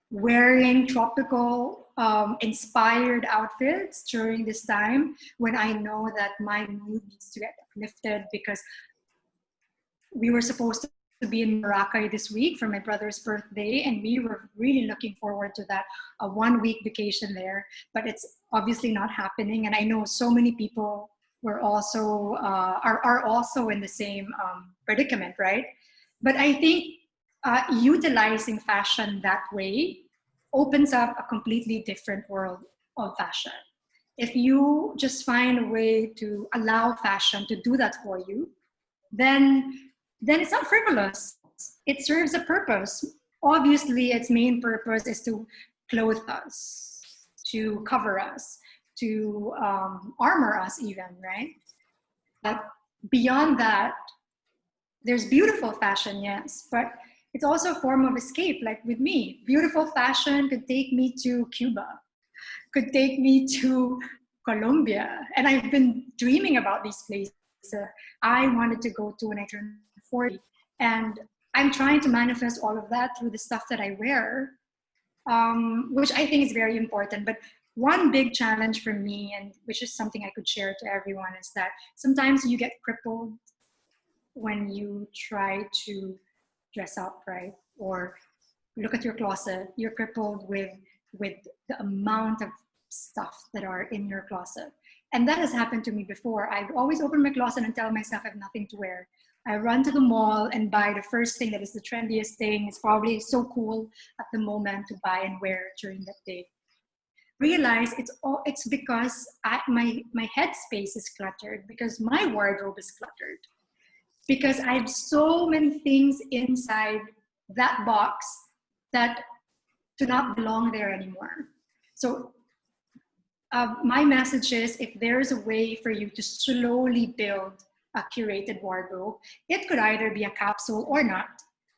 wearing tropical inspired outfits during this time when I know that my mood needs to get uplifted, because we were supposed to be in Boracay this week for my brother's birthday, and we were really looking forward to that, a 1 week vacation there, but it's obviously not happening. And I know so many people were also are also in the same predicament, right? But I think utilizing fashion that way opens up a completely different world of fashion. If you just find a way to allow fashion to do that for you, then it's not frivolous. It serves a purpose. Obviously, its main purpose is to clothe us, to cover us, to armor us even, right? But beyond that, there's beautiful fashion, yes, but it's also a form of escape. Like with me, beautiful fashion could take me to Cuba, could take me to Colombia. And I've been dreaming about these places I wanted to go to when I turned 40. And I'm trying to manifest all of that through the stuff that I wear, which I think is very important. But one big challenge for me, and which is something I could share to everyone, is that sometimes you get crippled when you try to dress up, right? Or look at your closet, you're crippled with the amount of stuff that are in your closet. And that has happened to me before. I always open my closet and tell myself I have nothing to wear. I run to the mall and buy the first thing that is the trendiest thing. It's probably so cool at the moment to buy and wear during that day. Realize it's because my headspace is cluttered, because my wardrobe is cluttered, because I have so many things inside that box that do not belong there anymore. So my message is, if there's a way for you to slowly build a curated wardrobe, it could either be a capsule or not,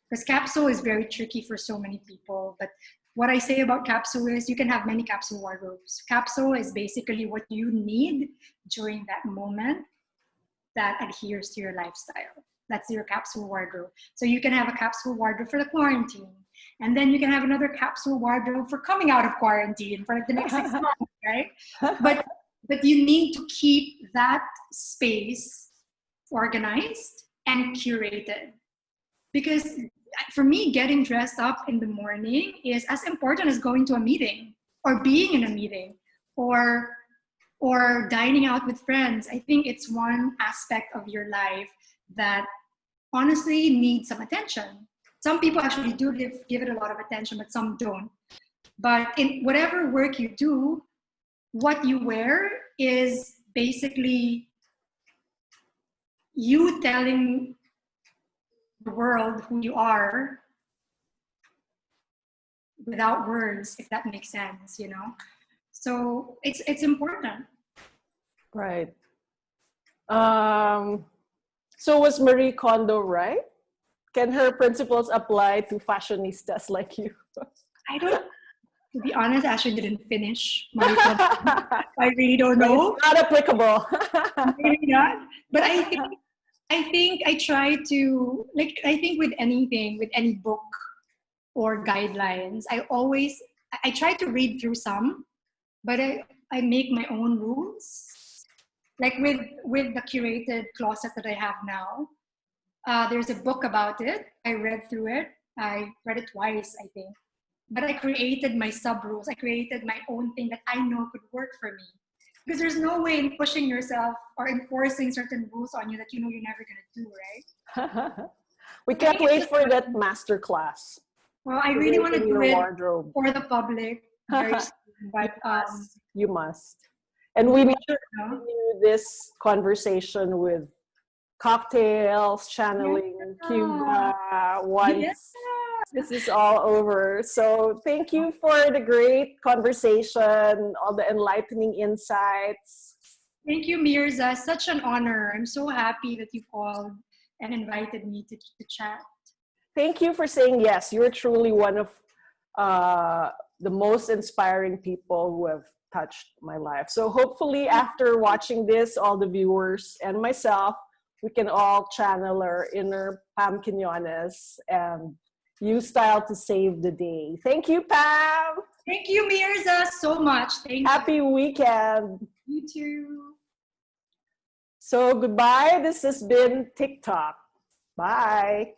because capsule is very tricky for so many people. But what I say about capsule is you can have many capsule wardrobes. Capsule is basically what you need during that moment that adheres to your lifestyle. That's your capsule wardrobe. So you can have a capsule wardrobe for the quarantine, and then you can have another capsule wardrobe for coming out of quarantine for like the next 6 months, right? But you need to keep that space organized and curated. Because for me, getting dressed up in the morning is as important as going to a meeting or being in a meeting or dining out with friends. I think it's one aspect of your life that honestly needs some attention. Some people actually do give it a lot of attention, but some don't. But in whatever work you do, what you wear is basically you telling the world who you are without words, if that makes sense, you know? So it's important. Right. So was Marie Kondo right? Can her principles apply to fashionistas like you? I don't, to be honest, I actually didn't finish my I really don't know. It's not applicable. Maybe not. But I think I try to, like, I think with anything, with any book or guidelines, I try to read through some, but I make my own rules. Like with the curated closet that I have now, there's a book about it. I read through it. I read it twice, I think. But I created my sub rules. I created my own thing that I know could work for me. Because there's no way in pushing yourself or enforcing certain rules on you that you know you're never going to do, right? We can't wait for that master class. Well, I really want to do it wardrobe for the public very soon, but you must. And we need to continue this conversation with cocktails, channeling, Cuba, once this is all over. So thank you for the great conversation, all the enlightening insights. Thank you, Myrza. Such an honor. I'm so happy that you called and invited me to chat. Thank you for saying yes. You're truly one of the most inspiring people who have touched my life. So hopefully after watching this, all the viewers and myself, we can all channel our inner Pam Quiñones and use style to save the day. Thank you, Pam. Thank you, Myrza, so much. Thank you. Happy weekend. You too. So goodbye. This has been TikTok. Bye.